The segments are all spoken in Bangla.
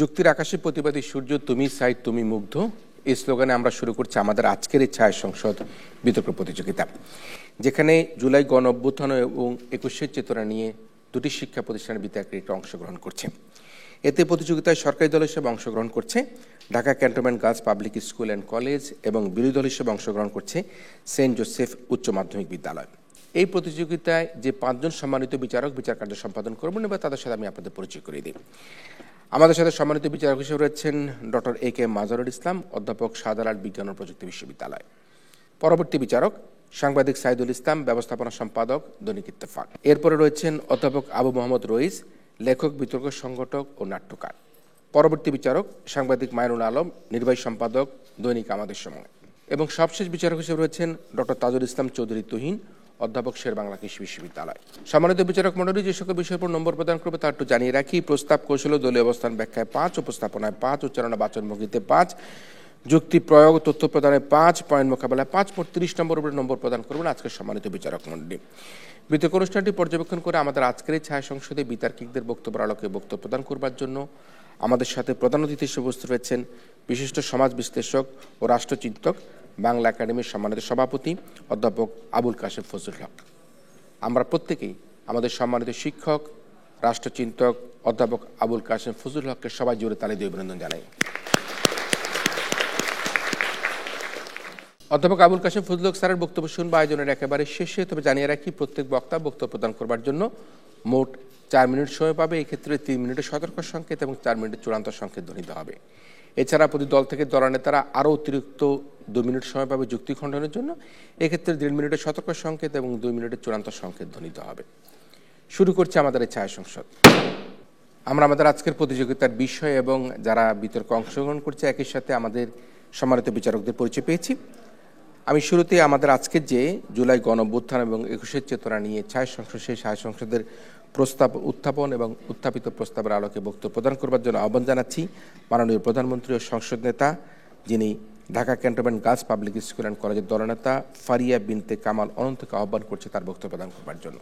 যুক্তির আকাশে প্রতিবাদী সূর্য, তুমি সাইড তুমি মুগ্ধ, এই স্লোগানে আমরা শুরু করছি আমাদের আজকের এই ছায়া সংসদ বিতর্ক প্রতিযোগিতা, যেখানে জুলাই গণ অভ্যুত্থান এবং ২১শে চেতনা নিয়ে দুটি শিক্ষা প্রতিষ্ঠানের বিদ্যার্থীরা অংশগ্রহণ করছে। এতে প্রতিযোগিতায় সরকারি দল হিসেবে অংশগ্রহণ করছে Dhaka cantonment girls public school and college এবং বিরোধী দল হিসেবে অংশগ্রহণ করছে সেন্ট জোসেফ উচ্চ মাধ্যমিক বিদ্যালয়। এই প্রতিযোগিতায় যে ৫ জন সম্মানিত বিচারক বিচার কার্য সম্পাদন করবেন এবং তাদের সাথে আমি আপনাদের পরিচয় করিয়ে দিই। আমাদের সাথে সম্মানিত বিচারক হিসেবে রয়েছেন ডক্টর এ কে মাজহারুল ইসলাম, অধ্যাপক শাহজালাল বিজ্ঞান ও প্রযুক্তি বিশ্ববিদ্যালয়। পরবর্তী বিচারক সাংবাদিক সাইদুল ইসলাম, ব্যবস্থাপনা সম্পাদক, দৈনিক ইত্তেফাক। এরপরে রয়েছেন অধ্যাপক আবু মোহাম্মদ রইস, লেখক, বিতর্ক সংগঠক ও নাট্যকার। পরবর্তী বিচারক সাংবাদিক মাইনুল আলম, নির্বাহী সম্পাদক, দৈনিক আমাদের সময়। এবং সবশেষ বিচারক হিসেবে রয়েছেন ডক্টর তাজুল ইসলাম চৌধুরী তুহিন, অধ্যাপক শেরেবাংলা কৃষি বিশ্ববিদ্যালয়। সম্মানিত বিচারক মণ্ডলী, যে সকল বিষয়ের উপর নম্বর প্রদান করবে তা একটু জানিয়ে রাখি। প্রস্তাব, কৌশল, দলীয় অবস্থান ব্যাখ্যায় ৫, উপস্থাপনায় ৫, উচ্চারণ বাচনভঙ্গিতে ৫, যুক্তি প্রয়োগ, তথ্য প্রদানে ৫, পয়েন্ট মোকাবেলায় ৫, মোট ৩০ নম্বর উপরে নম্বর প্রদান করবেন আজকের সম্মানিত বিচারক মণ্ডলী। বিতর্ক অনুষ্ঠানটি পর্যবেক্ষণ করে আমাদের আজকের এই ছায়া সংসদে বিতার্কিকদের বক্তব্যের আলোকে বক্তব্য প্রদান করবার জন্য আমাদের সাথে প্রধান অতিথি হিসেবে উপস্থিত রয়েছেন বিশিষ্ট সমাজ বিশ্লেষক ও রাষ্ট্রচিন্তক, বাংলা একাডেমির সম্মানিত সভাপতি অধ্যাপক আবুল কাশেম ফজলুল হক। আমরা প্রত্যেকেই আমাদের সম্মানিত শিক্ষক, রাষ্ট্রচিন্তক অধ্যাপক আবুল কাশেম ফজলুল হককে সবাই জোরে তালি দিয়ে অভিনন্দন জানাই। অধ্যাপক আবুল কাশেম ফজলুল হক স্যারের বক্তব্য শুনবো আয়োজনের একেবারে শেষে। তবে জানিয়ে রাখি, প্রত্যেক বক্তা বক্তব্য প্রদান করবার জন্য মোট 4 মিনিট সময় পাবে। এই ক্ষেত্রে 3 মিনিটের সতর্ক সংকেত এবং 4 মিনিটের চূড়ান্ত সংকেত ধ্বনিত হবে। এছাড়া প্রতি দল থেকে দলনেতারা আরও অতিরিক্ত 2 মিনিট সময় পাবে যুক্তি খণ্ডনের জন্য। এক্ষেত্রে 1.5 মিনিটের সতর্ক সংকেত এবং 2 মিনিটের চূড়ান্ত সংকেত ধ্বনিত হবে। শুরু করছে আমাদের এই ছায়া সংসদ। আমরা আমাদের আজকের প্রতিযোগিতার বিষয় এবং যারা বিতর্কে অংশগ্রহণ করছে একই সাথে আমাদের সম্মানিত বিচারকদের পরিচয় পেয়েছি। আমি শুরুতে আমাদের আজকের যে জুলাই গণ অভ্যুত্থান এবং ২১শে চেতনা নিয়ে ছায়া সংসদ, সেই ছায়া সংসদের প্রস্তাব উত্থাপন এবং উত্থাপিত প্রস্তাবের আলোকে বক্তব্য প্রদান করবার জন্য আহ্বান জানাচ্ছি মাননীয় প্রধানমন্ত্রী ও সংসদ নেতা, যিনি Dhaka cantonment girls public school and কলেজের দলনেতা ফারিয়া বিনতে কামাল অনন্তকে আহ্বান করছে তার বক্তব্য প্রদান করবার জন্য।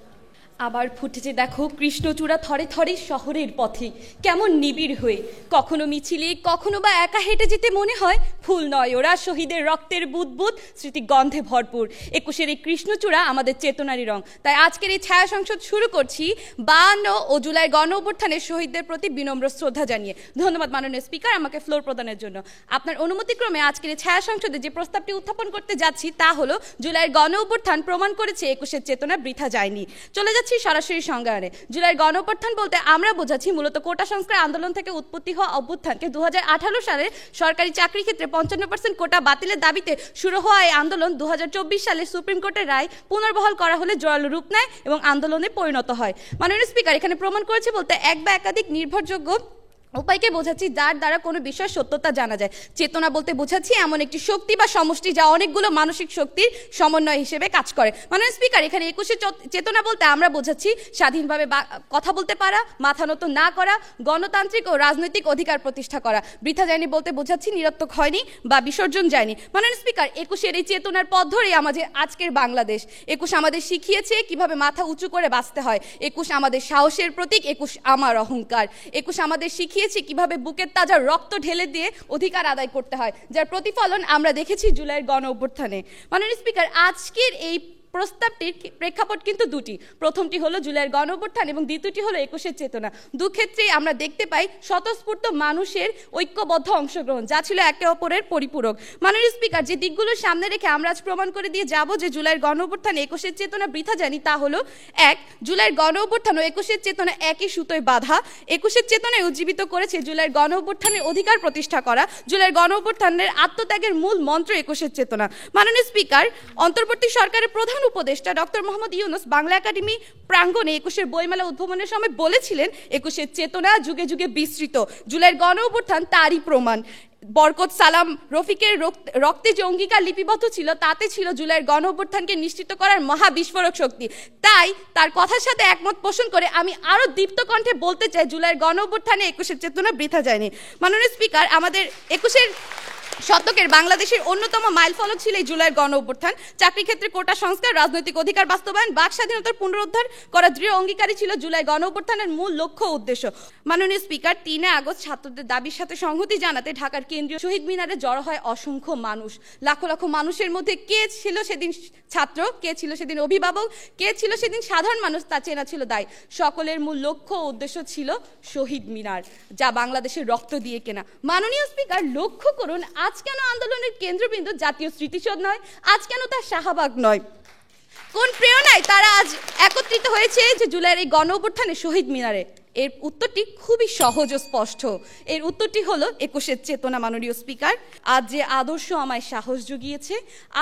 আবার ফুটেছে দেখো কৃষ্ণচূড়া থরে থরে শহরের পথে, কেমন নিবিড় হয়ে, কখনো মিছিলে, কখনো বা একা হেঁটে যেতে মনে হয় ফুল নয় ওরা, শহীদের রক্তের বুদবুদ স্মৃতি গন্ধে ভরপুর। ২১-এর এই কৃষ্ণচূড়া আমাদের চেতনারই রং। তাই আজকের এই ছায়া সংসদ শুরু করছি ৫২ ও জুলাই গণ অভ্যুত্থানের শহীদদের প্রতি বিনম্র শ্রদ্ধা জানিয়ে। ধন্যবাদ মাননীয় স্পিকার আমাকে ফ্লোর প্রদানের জন্য। আপনার অনুমতিক্রমে আজকের এই ছায়া সংসদে যে প্রস্তাবটি উত্থাপন করতে যাচ্ছি তা হলো, জুলাইয়ের গণ অভ্যুত্থান প্রমাণ করেছে ২১-এর চেতনা বৃথা যায়নি। চলে যাচ্ছে সরাসরি সংজ্ঞায়নে। জুলাইয়ের গণ অভ্যুত্থান বলতে আমরা বোঝাচ্ছি মূলত কোটা সংস্কার আন্দোলন থেকে উৎপত্তি হওয়া অভ্যুত্থানকে ২০১৮ সালে সরকারি চাকরি ক্ষেত্রে ৫৫% কোটা বাতিলের দাবিতে শুরু হওয়া এই আন্দোলন ২০২৪ সালে সুপ্রিম কোর্টের রায় পুনর্বহাল করা হলে জোরালো রূপ নেয় এবং আন্দোলনে পরিণত হয়। মাননীয় স্পিকার, এখানে প্রমাণ করেছে বলতে এক বা একাধিক নির্ভরযোগ্য উপায়কে বোঝাচ্ছি যার দ্বারা কোনো বিষয়ের সত্যতা জানা যায়। চেতনা বলতে বোঝাচ্ছি এমন একটি শক্তি বা সমষ্টি যা অনেকগুলো মানসিক শক্তির সমন্বয় হিসেবে কাজ করে। মাননীয় স্পিকার, এখানে ২১-এর চেতনা বলতে আমরা বোঝাচ্ছি স্বাধীনভাবে কথা বলতে পারা, মাথা নত না করা, গণতান্ত্রিক ও রাজনৈতিক অধিকার প্রতিষ্ঠা করা। বৃথা যায়নি বলতে বোঝাচ্ছি নিরর্থক হয়নি বা বিসর্জন যায়নি। মাননীয় স্পিকার, ২১-এর এই চেতনার পথ ধরেই আমাদের আজকের বাংলাদেশ। ২১ আমাদের শিখিয়েছে কিভাবে মাথা উঁচু করে বাঁচতে হয়। ২১ আমাদের সাহসের প্রতীক, ২১ আমার অহংকার। ২১ আমাদের শিখিয়েছে কিভাবে বুকের তাজা রক্ত ঢেলে দিয়ে অধিকার আদায় করতে হয়, যার প্রতিফলন আমরা দেখেছি জুলাইয়ের গণ অভ্যুত্থানে। মাননীয় স্পিকার, আজকের এই প্রস্তাবটির প্রেক্ষাপট কিন্তু দুটি। প্রথমটি হলো জুলাইয়ের গণ অভ্যুত্থান এবং দ্বিতীয়টি হলো ২১-এর চেতনা। দুক্ষেত্রেই আমরা দেখতে পাই স্বতঃস্ফূর্ত মানুষের ঐক্যবদ্ধ অংশগ্রহণ, যা ছিল একে অপরের পরিপূরক। মাননীয় স্পিকার, যে দিকগুলো সামনে রেখে আমরা আজ প্রমাণ করে দিয়ে যাব যে জুলাইয়ের গণ অভ্যুত্থান ২১-এর চেতনা বৃথা যায়নি, তা হলো ১, জুলাইয়ের গণ অভ্যুত্থান ও ২১-এর চেতনা একই সুতোয় বাঁধা। ২১-এর চেতনায় উজ্জীবিত করেছে জুলাইয়ের গণ অভ্যুত্থানের অধিকার প্রতিষ্ঠা করা। জুলাইয়ের গণ অভ্যুত্থানের আত্মত্যাগের মূল মন্ত্র ২১-এর চেতনা। মাননীয় স্পিকার, অন্তর্বর্তী সরকারের প্রধান উপদেষ্টা ডক্টর মোহাম্মদ ইউনূস বাংলা একাডেমি প্রাঙ্গণে ২১-এর বইমেলা উদ্বোধনের সময় বলেছিলেন, ২১-এর চেতনা যুগে যুগে বিস্তৃত, জুলাইয়ের গণ অভ্যুত্থান তারই প্রমাণ। বরকত সালাম রফিকের রক্তে যে অঙ্গীকার লিপিবদ্ধ ছিল তাতে ছিল জুলাইয়ের গণ অভ্যুত্থানকে নিশ্চিত করার মহা বিস্ফোরক শক্তি। তাই তার কথার সাথে একমত পোষণ করে আমি আরো দীপ্ত কণ্ঠে বলতে চাই, জুলাইয়ের গণ অভ্যুত্থানে ২১-এর চেতনা বৃথা যায়নি। মাননীয় স্পিকার, আমাদের ২১-এর শতকের বাংলাদেশের অন্যতম মাইলফলক ছিল এই জুলাইয়ের গণ অভ্যুত্থান। চাকরি ক্ষেত্রে কোটা সংস্কার, রাজনৈতিক অধিকার বাস্তবায়ন, বাক স্বাধীনতার পুনরুদ্ধার করা দৃঢ় অঙ্গীকারী ছিল জুলাই গণ অভ্যুত্থানের মূল লক্ষ্য ও উদ্দেশ্য। মাননীয় স্পিকার, ৩ আগস্ট ছাত্রদের দাবির সাথে সংহতি জানাতে ঢাকার কেন্দ্রীয় শহীদ মিনারে জড়ো হয় অসংখ্য মানুষ। লাখ লাখ মানুষের মধ্যে কে ছিল সেদিন ছাত্র, কে ছিল সেদিন অভিভাবক, কে ছিল সেদিন সাধারণ মানুষ, তা চেনা ছিল দায়। সকলের মূল লক্ষ্য ও উদ্দেশ্য ছিল শহীদ মিনার, যা বাংলাদেশের রক্ত দিয়ে কেনা। মাননীয় স্পিকার, লক্ষ্য করুন, আজ কেন আন্দোলনের কেন্দ্রবিন্দু জাতীয় স্মৃতিসৌধ নয়, আজ কেন তা শাহবাগ নয়? কোন প্রেরণায় তারা আজ একত্রিত হয়েছে যে জুলাইয়ের এই গণ অভ্যুত্থানে শহীদ মিনারে? এর উত্তরটি খুবই সহজ ও স্পষ্ট। এর উত্তরটি হলো ২১-এর চেতনা। মাননীয় স্পিকার, আজ যে আদর্শ আমায় সাহস জুগিয়েছে,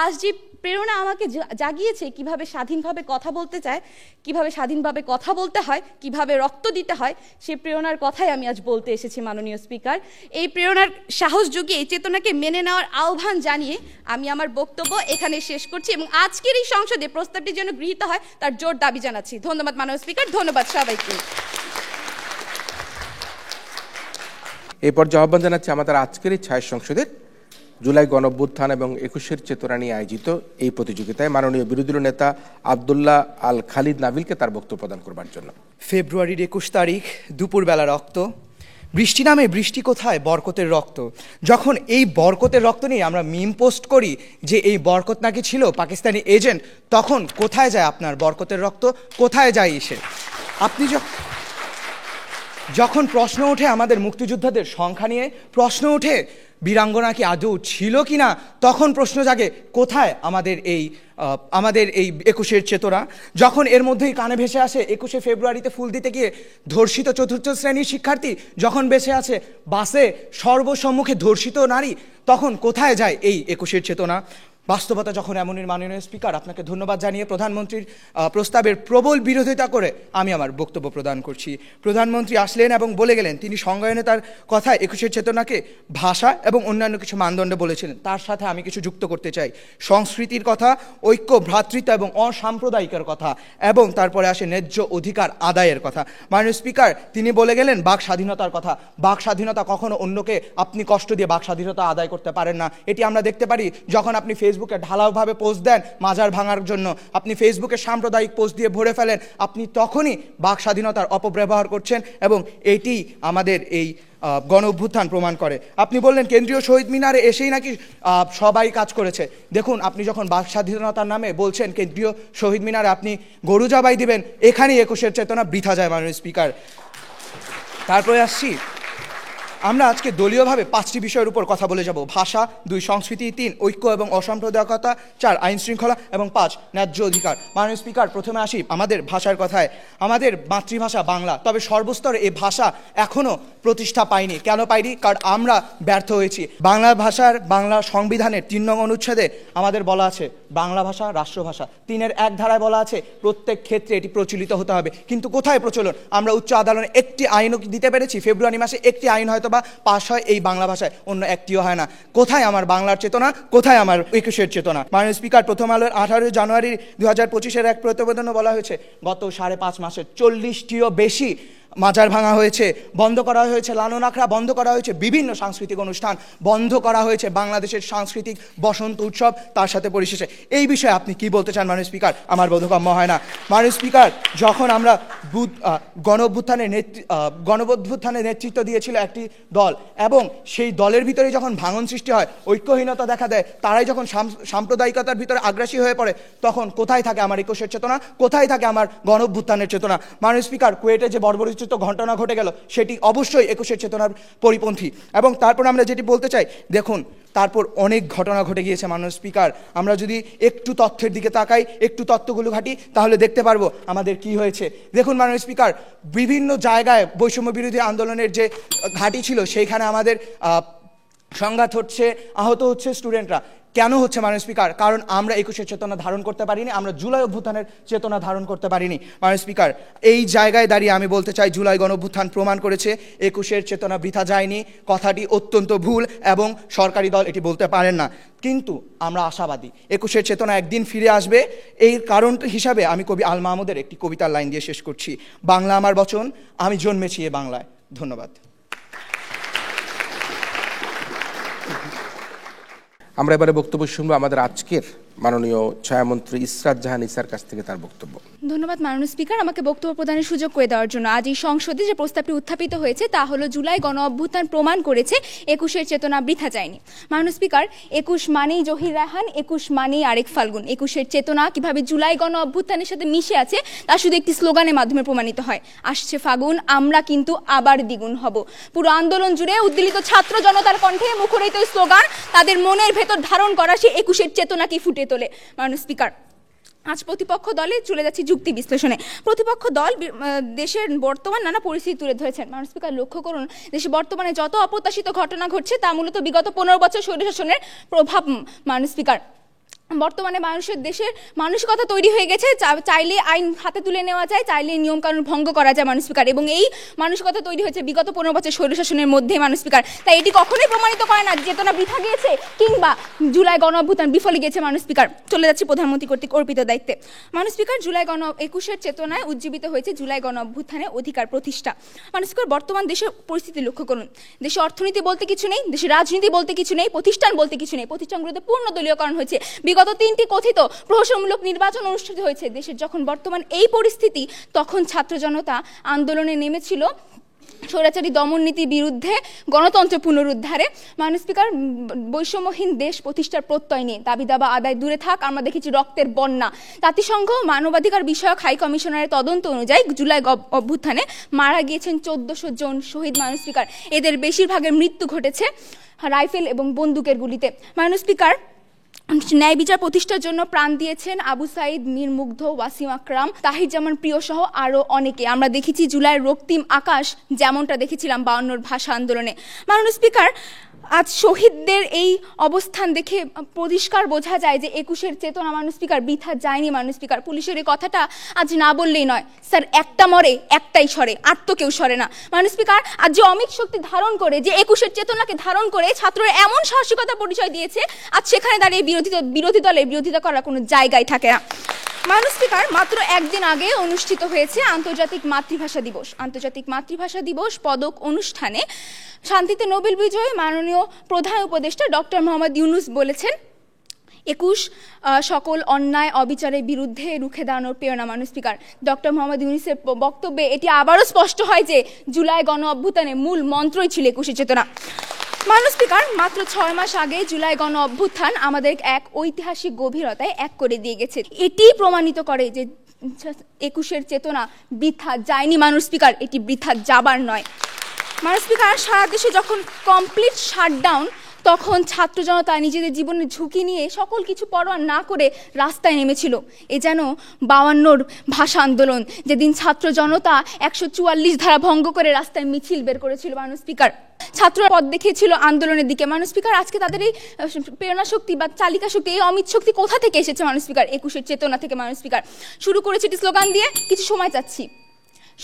আজ যে প্রেরণা আমাকে জাগিয়েছে কিভাবে স্বাধীনভাবে কথা বলতে চায়, কিভাবে স্বাধীনভাবে কথা বলতে হয়, কিভাবে রক্ত দিতে হয়, সেই প্রেরণার কথাই আমি আজ বলতে এসেছি। মাননীয় স্পিকার, এই প্রেরণার সাহস জুগিয়ে এই চেতনাকে মেনে নেওয়ার আহ্বান জানিয়ে আমি আমার বক্তব্য এখানে শেষ করছি এবং আজকের এই সংসদে প্রস্তাবটি যেন গৃহীত হয় তার জোর দাবি জানাচ্ছি। ধন্যবাদ মাননীয় স্পিকার, ধন্যবাদ সবাইকে। এই পর্যায়ে আহ্বান জানাচ্ছি আমাদের আজকের এই ছায়া সংসদের জুলাই গণঅভ্যুত্থান এবং ২১-এর চেতনা নিয়ে আয়োজিত এই প্রতিযোগিতায় মাননীয় বিরোধী দলীয় নেতা আব্দুল্লাহ আল খালিদ নাবিলকে তার বক্তব্য প্রদান করবার জন্য। ফেব্রুয়ারির ২১ তারিখ দুপুরবেলা রক্ত, বৃষ্টি নামে বৃষ্টি কোথায়, বরকতের রক্ত। যখন এই বরকতের রক্ত নিয়ে আমরা মিম পোস্ট করি যে এই বরকত নাকি ছিল পাকিস্তানি এজেন্ট, তখন কোথায় যায় আপনার বরকতের রক্ত, কোথায় যায় এসে? আপনি যখন প্রশ্ন ওঠে আমাদের মুক্তিযোদ্ধাদের সংখ্যা নিয়ে, প্রশ্ন ওঠে বীরাঙ্গনা কি আদৌ ছিল কি না, তখন প্রশ্ন জাগে কোথায় আমাদের এই ২১-এর চেতনা। যখন এর মধ্যেই কানে ভেসে আসে ২১শে ফেব্রুয়ারিতে ফুল দিতে গিয়ে ধর্ষিত চতুর্থ শ্রেণীর শিক্ষার্থী, যখন বেঁচে আছে বাসে সর্বসম্মুখে ধর্ষিত নারী, তখন কোথায় যায় এই ২১-এর চেতনা? বাস্তবতা যখন এমনই, মাননীয় স্পিকার, আপনাকে ধন্যবাদ জানিয়ে প্রধানমন্ত্রীর প্রস্তাবের প্রবল বিরোধিতা করে আমি আমার বক্তব্য প্রদান করছি। প্রধানমন্ত্রী আসলেন এবং বলে গেলেন তিনি সংজ্ঞায়নে তার কথায় ২১-এর চেতনাকে ভাষা এবং অন্যান্য কিছু মানদণ্ড বলেছিলেন। তার সাথে আমি কিছু যুক্ত করতে চাই। সংস্কৃতির কথা, ঐক্য, ভ্রাতৃত্ব এবং অসাম্প্রদায়িকের কথা, এবং তারপরে আসে ন্যায্য অধিকার আদায়ের কথা। মাননীয় স্পিকার, তিনি বলে গেলেন বাক স্বাধীনতার কথা। বাক স্বাধীনতা কখনো অন্যকে আপনি কষ্ট দিয়ে বাক স্বাধীনতা আদায় করতে পারেন না। এটি আমরা দেখতে পারি যখন আপনি ফেসবুকে ঢালাওভাবে পোস্ট দেন মাজার ভাঙার জন্য, আপনি ফেসবুকে সাম্প্রদায়িক পোস্ট দিয়ে ভরে ফেলেন, আপনি তখনই বাক স্বাধীনতার অপব্যবহার করছেন এবং এটি আমাদের এই গণ অভ্যুত্থান প্রমাণ করে। আপনি বললেন কেন্দ্রীয় শহীদ মিনারে এসেই নাকি সবাই কাজ করেছে। দেখুন, আপনি যখন বাক স্বাধীনতার নামে বলছেন কেন্দ্রীয় শহীদ মিনারে আপনি গরু জবাই দিবেন, এখানেই ২১-এর চেতনা বৃথা যায়। মাননীয় স্পিকার, তারপরে আসছি, আমরা আজকে দলীয়ভাবে ৫টি বিষয়ের উপর কথা বলে যাব। ভাষা, ২ সংস্কৃতি, ৩ ঐক্য এবং অসাম্প্রদায়িকতা, ৪ আইন শৃঙ্খলা এবং ৫ ন্যায্য অধিকার। মাননীয় স্পিকার, প্রথমে আসি আমাদের ভাষার কথায়। আমাদের মাতৃভাষা বাংলা, তবে সর্বস্তরে এই ভাষা এখনও প্রতিষ্ঠা পায়নি। কেন পাইনি? কারণ আমরা ব্যর্থ হয়েছি। বাংলা ভাষার, বাংলা সংবিধানের ৩ নং অনুচ্ছেদে আমাদের বলা আছে বাংলা ভাষা রাষ্ট্রভাষা। ৩-এর ১ ধারায় বলা আছে প্রত্যেক ক্ষেত্রে এটি প্রচলিত হতে হবে। কিন্তু কোথায় প্রচলন? আমরা উচ্চ আদালতে একটি আইনও দিতে পেরেছি, ফেব্রুয়ারি মাসে একটি আইন হয়তো বা পাশ হয় এই বাংলা ভাষায়, অন্য একটিও হয় না। কোথায় আমার বাংলার চেতনা, কোথায় আমার ২১-এর চেতনা? মাননীয় স্পিকার, প্রথম আলোর 18 জানুয়ারি 2025-এর এক প্রতিবেদনে বলা হয়েছে গত 5.5 মাসে 40টিও বেশি মাজার ভাঙা হয়েছে, বন্ধ করা হয়েছে লালন আখড়া, বন্ধ করা হয়েছে বিভিন্ন সাংস্কৃতিক অনুষ্ঠান, বন্ধ করা হয়েছে বাংলাদেশের সাংস্কৃতিক বসন্ত উৎসব। তার সাথে পরিশেষে এই বিষয়ে আপনি কি বলতে চান মাননীয় স্পিকার? আমার বোধগম্য হয় না। মাননীয় স্পিকার, যখন আমরা গণ অভ্যুত্থানের নেতৃত্ব দিয়েছিল একটি দল, এবং সেই দলের ভিতরে যখন ভাঙন সৃষ্টি হয়, ঐক্যহীনতা দেখা দেয়, তারাই যখন সাম্প্রদায়িকতার ভিতরে আগ্রাসী হয়ে পড়ে, তখন কোথায় থাকে আমার ২১-এর চেতনা, কোথায় থাকে আমার গণ অভ্যুত্থানের চেতনা? মাননীয় স্পিকার, কুয়েটে যে বর্বরোচিত ঘটনা ঘটে গেল সেটি অবশ্যই ২১-এর চেতনার পরিপন্থী। এবং তারপর আমরা যেটি বলতে চাই, দেখুন তারপর অনেক ঘটনা ঘটে গিয়েছে মাননীয় স্পিকার। আমরা যদি একটু তথ্যের দিকে তাকাই, একটু তথ্যগুলো ঘাঁটি, তাহলে দেখতে পারবো আমাদের কি হয়েছে। দেখুন মাননীয় স্পিকার, বিভিন্ন জায়গায় বৈষম্য বিরোধী আন্দোলনের যে ঘাঁটি ছিল সেইখানে আমাদের সংঘাত হচ্ছে, আহত হচ্ছে স্টুডেন্টরা। কেন হচ্ছে মাননীয় স্পিকার? কারণ আমরা ২১-এর চেতনা ধারণ করতে পারিনি, আমরা জুলাই অভ্যুত্থানের চেতনা ধারণ করতে পারিনি। মাননীয় স্পিকার, এই জায়গায় দাঁড়িয়ে আমি বলতে চাই জুলাই গণ অভ্যুত্থান প্রমাণ করেছে ২১-এর চেতনা বৃথা যায়নি। কথাটি অত্যন্ত ভুল এবং সরকারি দল এটি বলতে পারেন না, কিন্তু আমরা আশাবাদী ২১-এর চেতনা একদিন ফিরে আসবে। এই কারণ হিসাবে আমি কবি আল মাহমুদের একটি কবিতার লাইন দিয়ে শেষ করছি। বাংলা আমার বচন, আমি জন্মেছি এ বাংলায়। ধন্যবাদ। আমরা এবারে বক্তব্য শুনবো আমাদের আজকের মাননীয় ছায়ামন্ত্রী ইসরাত জাহান ইসার কাছ থেকে তার বক্তব্য। ধন্যবাদ মাননীয় স্পিকার, আমাকে বক্তব্য প্রদানের সুযোগ করে দেওয়ার জন্য। আজ এই সংসদে যে প্রস্তাবটি উত্থাপিত হয়েছে তা হলো জুলাই গণ অভ্যুত্থান প্রমাণ করেছে 21-এর চেতনা বৃথা যায়নি। মাননীয় স্পিকার, 21 মানেই জহির রায়হান, 21 মানেই আরেক ফাল্গুন। 21-এর চেতনা কিভাবে জুলাই গণ অভ্যুত্থানের সাথে মিশে আছে তা শুধু একটি স্লোগানের মাধ্যমে প্রমাণিত হয়। আসছে ফাগুন, আমরা কিন্তু আবার দ্বিগুণ হব। পুরো আন্দোলন জুড়ে উদ্দীলিত ছাত্র জনতার কণ্ঠে মুখরিত স্লোগান তাদের মনের ভেতর ধারণ করা সে 21-এর চেতনাকে ফুটে তোলে। মাননীয় স্পিকার, আজ প্রতিপক্ষ দলে চলে যাচ্ছে যুক্তি বিশ্লেষণে। প্রতিপক্ষ দল দেশের বর্তমান নানা পরিস্থিতি তুলে ধরেছেন। মাননীয় স্পিকার, লক্ষ্য করুন দেশে বর্তমানে যত অপ্রত্যাশিত ঘটনা ঘটছে তা মূলত বিগত 15 বছর স্বৈরশাসনের প্রভাব। মাননীয় স্পিকার, বর্তমানে মানুষের দেশের মানসিকতা তৈরি হয়ে গেছে, চাইলে আইন হাতে তুলে নেওয়া যায়, চাইলে নিয়মকানুন ভঙ্গ করা যায়। মাননীয় স্পিকার, এবং এই মানসিকতা তৈরি হয়েছে বিগত 15 বছর স্বৈরশাসনের মধ্যে। মাননীয় স্পিকার, তাই এটি কখনোই প্রমাণিত করে না চেতনা বৃথা গিয়েছে কিংবা জুলাই গণ অভ্যুত্থান বিফলে গিয়েছে। মাননীয় স্পিকার, চলে যাচ্ছে প্রধানমন্ত্রী কর্তৃক অর্পিত দায়িত্বে। মাননীয় স্পিকার, জুলাই 21-এর চেতনায় উজ্জীবিত হয়েছে জুলাই গণ অভ্যুত্থানের অধিকার প্রতিষ্ঠা। মাননীয় স্পিকার, বর্তমান দেশের পরিস্থিতি লক্ষ্য করুন। দেশে অর্থনীতি বলতে কিছু নেই, দেশে রাজনীতি বলতে কিছু নেই, প্রতিষ্ঠান বলতে কিছু নেই। প্রতিষ্ঠানগুলোতে পূর্ণ দলীয়করণ হয়েছে। বিগত 3টি কথিত প্রহসনমূলক নির্বাচন অনুষ্ঠিত হয়েছে। দেশের যখন বর্তমান এই পরিস্থিতি, তখন ছাত্র জনতা আন্দোলনে নেমেছিল স্বৈরাচারী দমন নীতির বিরুদ্ধে, গণতন্ত্র পুনরুদ্ধারে। মাননীয় স্পিকার, বৈষম্যহীন দেশ প্রতিষ্ঠার প্রত্যয় নিয়ে দাবি দাবা আদায় দূরে থাক, আমরা দেখেছি রক্তের বন্যা। জাতিসংঘ মানবাধিকার বিষয়ক হাই কমিশনারের তদন্ত অনুযায়ী জুলাই অভ্যুত্থানে মারা গিয়েছেন 1400 জন শহীদ। মাননীয় স্পিকার, এদের বেশিরভাগের মৃত্যু ঘটেছে রাইফেল এবং বন্দুকের গুলিতে। মাননীয় স্পিকার, ন্যায় বিচার প্রতিষ্ঠার জন্য প্রাণ দিয়েছেন আবু সাইদ, মীর মুগ্ধ, ওয়াসিম আকরাম, তাহির জামান প্রিয় সহ আরো অনেকে। আমরা দেখেছি জুলাইয়ের রক্তিম আকাশ, যেমনটা দেখেছিলাম 52 ভাষা আন্দোলনে। মাননীয় স্পিকার, আজ শহীদদের এই অবস্থান দেখে পরিষ্কার বোঝা যায় যে 21-এর চেতনা মাননীয় স্পিকার বৃথা যায়নি। মাননীয় স্পিকার, পুলিশের এই কথাটা আজ না বললেই নয়। স্যার, একটা মরে একটাই সরে, আর তো কেউ সরে না। মাননীয় স্পিকার, আজ যে অমিত শক্তি ধারণ করে, যে 21-এর চেতনাকে ধারণ করে ছাত্ররা এমন সাহসিকতা পরিচয় দিয়েছে, আজ সেখানে দাঁড়িয়ে বিরোধী দলের বিরোধিতা করার কোনো জায়গায় থাকে না। মাননীয় স্পিকার, মাত্র একদিন আগে অনুষ্ঠিত হয়েছে আন্তর্জাতিক মাতৃভাষা দিবস। আন্তর্জাতিক মাতৃভাষা দিবস পদক অনুষ্ঠানে শান্তিতে নোবেল বিজয়ী মাননীয় প্রধান উপদেষ্টা ডক্টর মোহাম্মদ ইউনূস বলেছেন, 21 সকল অন্যায় অবিচারের বিরুদ্ধে রুখে দাঁড়ানোর প্রেরণা। মাননীয় স্পিকার, ডক্টর মোহাম্মদ ইউনূসের বক্তব্যে এটি আবারও স্পষ্ট হয় যে জুলাই গণ অভ্যুত্থানের মূল মন্ত্রই ছিল 21-এর চেতনা। মাননীয় স্পিকার, মাত্র 6 মাস আগে জুলাই গণ অভ্যুত্থান আমাদের এক ঐতিহাসিক গভীরতায় এক করে দিয়ে গেছে। এটি প্রমাণিত করে যে 21-এর চেতনা বৃথা যায়নি। মাননীয় স্পিকার, এটি বৃথা যাবার নয়। মাননীয় স্পিকার, সারা দেশে যখন কমপ্লিট শাটডাউন, তখন ছাত্র জনতা নিজেদের জীবনের ঝুঁকি নিয়ে সকল কিছু পরোয়া না করে রাস্তায় নেমেছিল। এ যেন 52 ভাষা আন্দোলন, যেদিন ছাত্র জনতা 144 ধারা ভঙ্গ করে রাস্তায় মিছিল বের করেছিল। মাননীয় স্পিকার, ছাত্ররা পথ দেখিয়েছিল আন্দোলনের দিকে। মাননীয় স্পিকার, আজকে তাদের এই প্রেরণা শক্তি বা চালিকা শক্তি, এই অমিত শক্তি কোথা থেকে এসেছে? মাননীয় স্পিকার, 21-এর চেতনা থেকে। মাননীয় স্পিকার, শুরু করেছে একটি স্লোগান দিয়ে, কিছু সময় চাচ্ছি,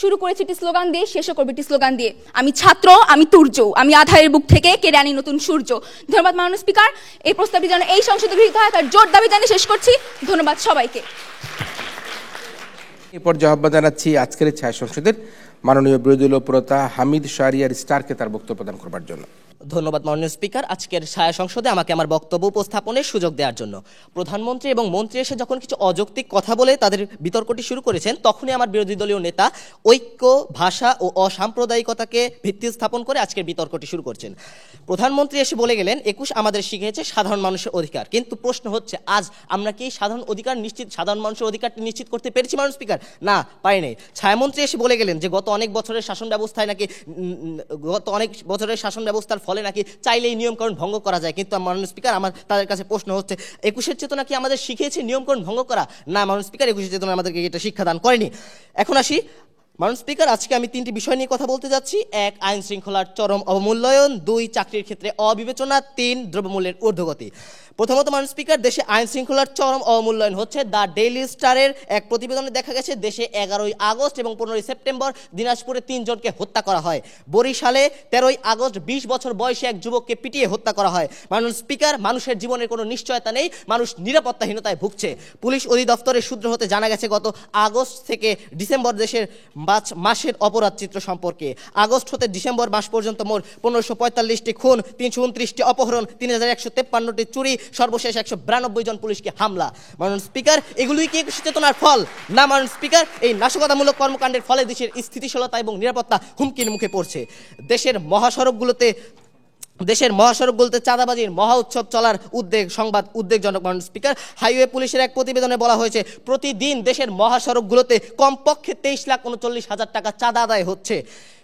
শুরু করেছি একটি স্লোগান দিয়ে, শেষও করবে একটি স্লোগান দিয়ে, আমি ছাত্র, আমি তুর্য, আমি আধারের বুক থেকে কেড়ে আনি নতুন সূর্য। ধন্যবাদ মাননীয় স্পিকার। এই প্রস্তাবটি যেন এই সংসদে গৃহীত হয় তার জোর দাবি জানিয়ে শেষ করছি। ধন্যবাদ সবাইকে। এরপর আহ্বান জানাচ্ছি আজকের ছায়া সংসদের মাননীয় বিরোধী দলীয় উপনেতা হামিদ শাহরিয়ার স্টারকে তার বক্তব্য প্রদান করবার জন্য। ধন্যবাদ মাননীয় স্পিকার, আজকের ছায়া সংসদে আমাকে আমার বক্তব্য উপস্থাপনের সুযোগ দেওয়ার জন্য। প্রধানমন্ত্রী এবং মন্ত্রী এসে যখন কিছু অযৌক্তিক কথা বলে তাদের বিতর্কটি শুরু করেছেন, তখনই আমার বিরোধী দলীয় নেতা ঐক্য, ভাষা ও অসাম্প্রদায়িকতাকে ভিত্তি স্থাপন করে আজকের বিতর্কটি শুরু করছেন। প্রধানমন্ত্রী এসে বলে গেলেন 21 আমাদের শিখিয়েছে সাধারণ মানুষের অধিকার। কিন্তু প্রশ্ন হচ্ছে, আজ আমরা কি সাধারণ মানুষের অধিকারটি নিশ্চিত করতে পেরেছি মাননীয় স্পিকার? না, পারিনি। ছায়ামন্ত্রী এসে বলে গেলেন যে গত অনেক বছরের শাসন ব্যবস্থার ফলে নাকি চাইলেই নিয়মকানুন ভঙ্গ করা যায়। কিন্তু মাননীয় স্পিকার, আমার তাদের কাছে প্রশ্ন হচ্ছে, 21-এর চেতনা কি আমাদের শিখিয়েছে নিয়মকানুন ভঙ্গ করা? না মাননীয় স্পিকার, 21-এর চেতনা আমাদেরকে এটা শিক্ষাদান করেনি। এখন আসি মাননীয় স্পিকার, আজকে আমি 3টি বিষয় নিয়ে কথা বলতে যাচ্ছি। 1, আইন শৃঙ্খলার চরম অবমূল্যায়ন। 2, চাকরির ক্ষেত্রে অবিবেচনা। 3, দ্রব্যমূল্যের ঊর্ধ্বগতি। প্রথমত মাননীয় স্পিকার, দেশে আইন শৃঙ্খলার চরম অবমূল্যায়ন হচ্ছে। দ্য ডেইলি স্টারের এক প্রতিবেদনে দেখা গেছে দেশে 11ই আগস্ট এবং 15ই সেপ্টেম্বর দিনাজপুরে 3 জনকে হত্যা করা হয়। বরিশালে 13ই আগস্ট 20 বছর বয়সী এক যুবককে পিটিয়ে হত্যা করা হয়। মাননীয় স্পিকার, মানুষের জীবনের কোনো নিশ্চয়তা নেই, মানুষ নিরাপত্তাহীনতায় ভুগছে। পুলিশ অধিদপ্তরের সূত্র হতে জানা গেছে গত আগস্ট থেকে ডিসেম্বর দেশের মাসের অপরাধ চিত্র সম্পর্কে। আগস্ট হতে ডিসেম্বর মাস পর্যন্ত মোট 1545টি খুন, 329টি অপহরণ, 3153টি চুরি, সর্বশেষ 192 জন পুলিশকে হামলা। মাননীয় স্পিকার, এগুলোই কি একুশে চেতনার ফল? না মাননীয় স্পিকার, এই নাশকতামূলক কর্মকাণ্ডের ফলে দেশের স্থিতিশীলতা এবং নিরাপত্তা হুমকির মুখে পড়ছে। দেশের মহাসড়কগুলোতে চাঁদাবাজির মহা উৎসব চলার সংবাদ উদ্বেগজনক। মাননীয় স্পিকার, হাইওয়ে পুলিশের এক প্রতিবেদনে বলা হয়েছে প্রতিদিন দেশের মহাসড়কগুলোতে কমপক্ষে 23,39,000 টাকা চাঁদা আদায় হচ্ছে।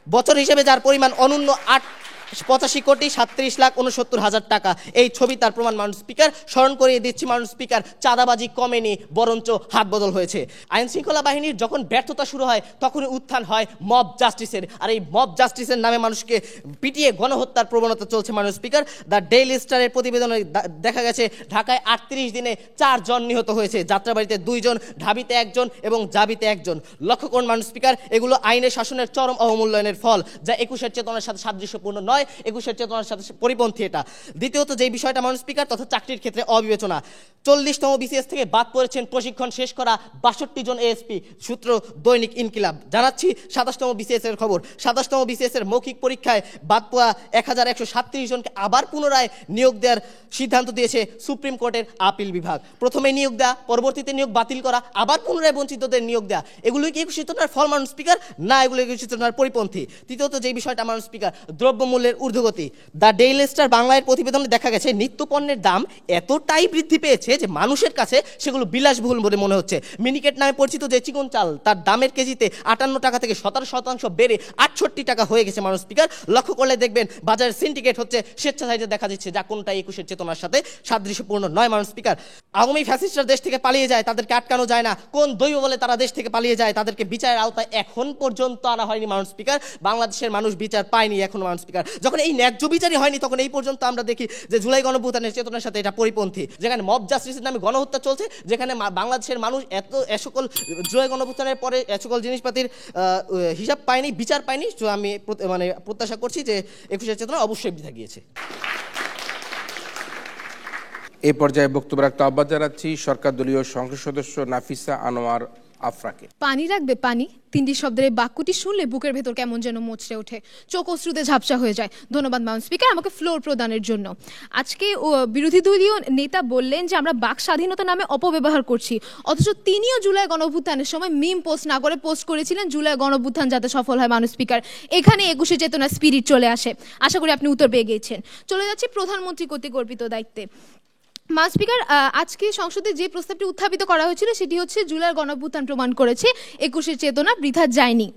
বছর হিসেবে যার পরিমাণ অনূন্য 85,37,69,000 টাকা। এই ছবি তার প্রমাণ। মাননীয় স্পিকার, স্মরণ করিয়ে দিচ্ছি মাননীয় স্পিকার, চাঁদাবাজি কমেনি, বরঞ্চ হাত বদল হয়েছে। আইন শৃঙ্খলা বাহিনীর যখন ব্যর্থতা শুরু হয় তখনই উত্থান হয় মব জাস্টিসের, আর এই মব জাস্টিসের নামে মানুষকে পিটিয়ে গণহত্যার প্রবণতা চলছে। মাননীয় স্পিকার, দ্য ডেইলি স্টারের প্রতিবেদনে দেখা গেছে ঢাকায় 38 দিনে 4 জন নিহত হয়েছে, যাত্রাবাড়িতে 2 জন, ঢাবিতে 1 জন এবং জাবিতে 1 জন। লক্ষ্য করুন মাননীয় স্পিকার, এগুলো আইনের শাসনের চরম অবমূল্যায়নের ফল, যা একুশের চেতনার সাথে সাদৃশ্যপূর্ণ নয়, একুশের চেতনার সাথে পরিপন্থী এটা। দ্বিতীয়ত যে বিষয়টা মাননীয় স্পিকার, তথা চাকরির ক্ষেত্রে অবিবেচনা। 40তম বিসিএস থেকে বাদ পড়েছেন প্রশিক্ষণ শেষ করা 62 জন এএসপি, সূত্র দৈনিক ইনকিলাব। জানাচ্ছি 27তম বিসিএস এর খবর। 27তম বিসিএস এর মৌখিক পরীক্ষায় বাদ পড়া 1137 জনকে আবার পুনরায় নিয়োগ দেওয়ার সিদ্ধান্ত দিয়েছে সুপ্রিম কোর্টের আপিল বিভাগ। প্রথমে নিয়োগ দেওয়া, পরবর্তীতে নিয়োগ বাতিল করা, আবার পুনরায় বঞ্চিতদের নিয়োগ দেওয়া, এগুলোই কি একুশে চেতনার ফল মাননীয় স্পিকার? না, এগুলো একুশে চেতনার পরিপন্থী। তৃতীয়ত যে বিষয়টা মাননীয় স্পিকার, দ্রব্যমূল্যের ঊর্ধ্বগতি। দ্য ডেইলি স্টার বাংলার প্রতিবেদনে দেখা গেছে নিত্য পণ্যের দাম এতটাই বৃদ্ধি পেয়েছে যে মানুষের কাছে সেগুলো বিলাসবহুল বলে মনে হচ্ছে। মিনিকেট নামে পরিচিত যে চিকন চাল, তার দামের কেজিতে 58 টাকা থেকে 17% বেড়ে 68 টাকা হয়ে গেছে। মাননীয় স্পিকার, লক্ষ্য করলে দেখবেন বাজারে সিন্ডিকেট হচ্ছে, স্বেচ্ছাচারিতা দেখা যাচ্ছে, যা কোনটাই একুশের চেতনার সাথে সাদৃশ্যপূর্ণ নয়। মাননীয় স্পিকার, আওয়ামী ফ্যাসিস্টরা দেশ থেকে পালিয়ে যায়, তাদেরকে আটকানো যায় না। কোন দৈব বলে তারা দেশ থেকে পালিয়ে যায়, তাদেরকে বিচারের আওতায় এখন পর্যন্ত আনা হয়নি। মাননীয় স্পিকার, বাংলাদেশের মানুষ বিচার পায়নি এখনো। মাননীয় স্পিকার, যখন এই ন্যায্য বিচারই হয়নি তখন এই পর্যন্ত আমরা দেখি যে জুলাই গণঅভ্যুত্থানের চেতনার সাথে এটা পরিপন্থী, যেখানে মব জাস্টিসের নামে গণহত্যা চলছে, যেখানে বাংলাদেশের মানুষ এ সকল জুলাই গণঅভ্যুত্থানের পরে এ সকল জিনিসপাতির হিসাব পায়নি, বিচার পায়নি। তো আমি প্রত্যাশা করছি যে একুশের চেতনা অবশ্যই বৃথা গিয়েছে। এই পর্যায়ে বক্তব্য রাখতে আহ্বান জানাচ্ছি সরকার দলীয় সংসদ সদস্য নাফিসা আনোয়ার আফরাকে। পানি রাখবে পানি, 3টি শব্দের এই বাক্যটি শুনলে বুকের ভেতর কেমন যেন মোচড়ে ওঠে, চোখ অশ্রুতে ঝাপসা হয়ে যায়। ধন্যবাদ মাননীয় স্পিকার আমাকে ফ্লোর প্রদানের জন্য। আজকে বিরোধী দলীয় নেতা বললেন যে আমরা বাক স্বাধীনতা নামে অপব্যবহার করছি, অথচ তিনিও জুলাই গণঅভ্যুত্থানের সময় মিম পোস্ট না করে পোস্ট করেছিলেন জুলাই গণঅভ্যুত্থান যাতে সফল হয়। মাননীয় স্পিকার, এখানে একুশে চেতনা স্পিরিট চলে আসে। আশা করি আপনি উত্তর পেয়ে গিয়েছেন। চলে যাচ্ছি প্রধানমন্ত্রী কর্তৃক অর্পিত দায়িত্বে। মাননীয় স্পিকার, আজকে সংসদে যে প্রস্তাবটি উত্থাপিত করা হয়েছিল সেটি হচ্ছে জুলাই গণঅভ্যুত্থান প্রমাণ করেছে একুশের চেতনা বৃথা যায়নি।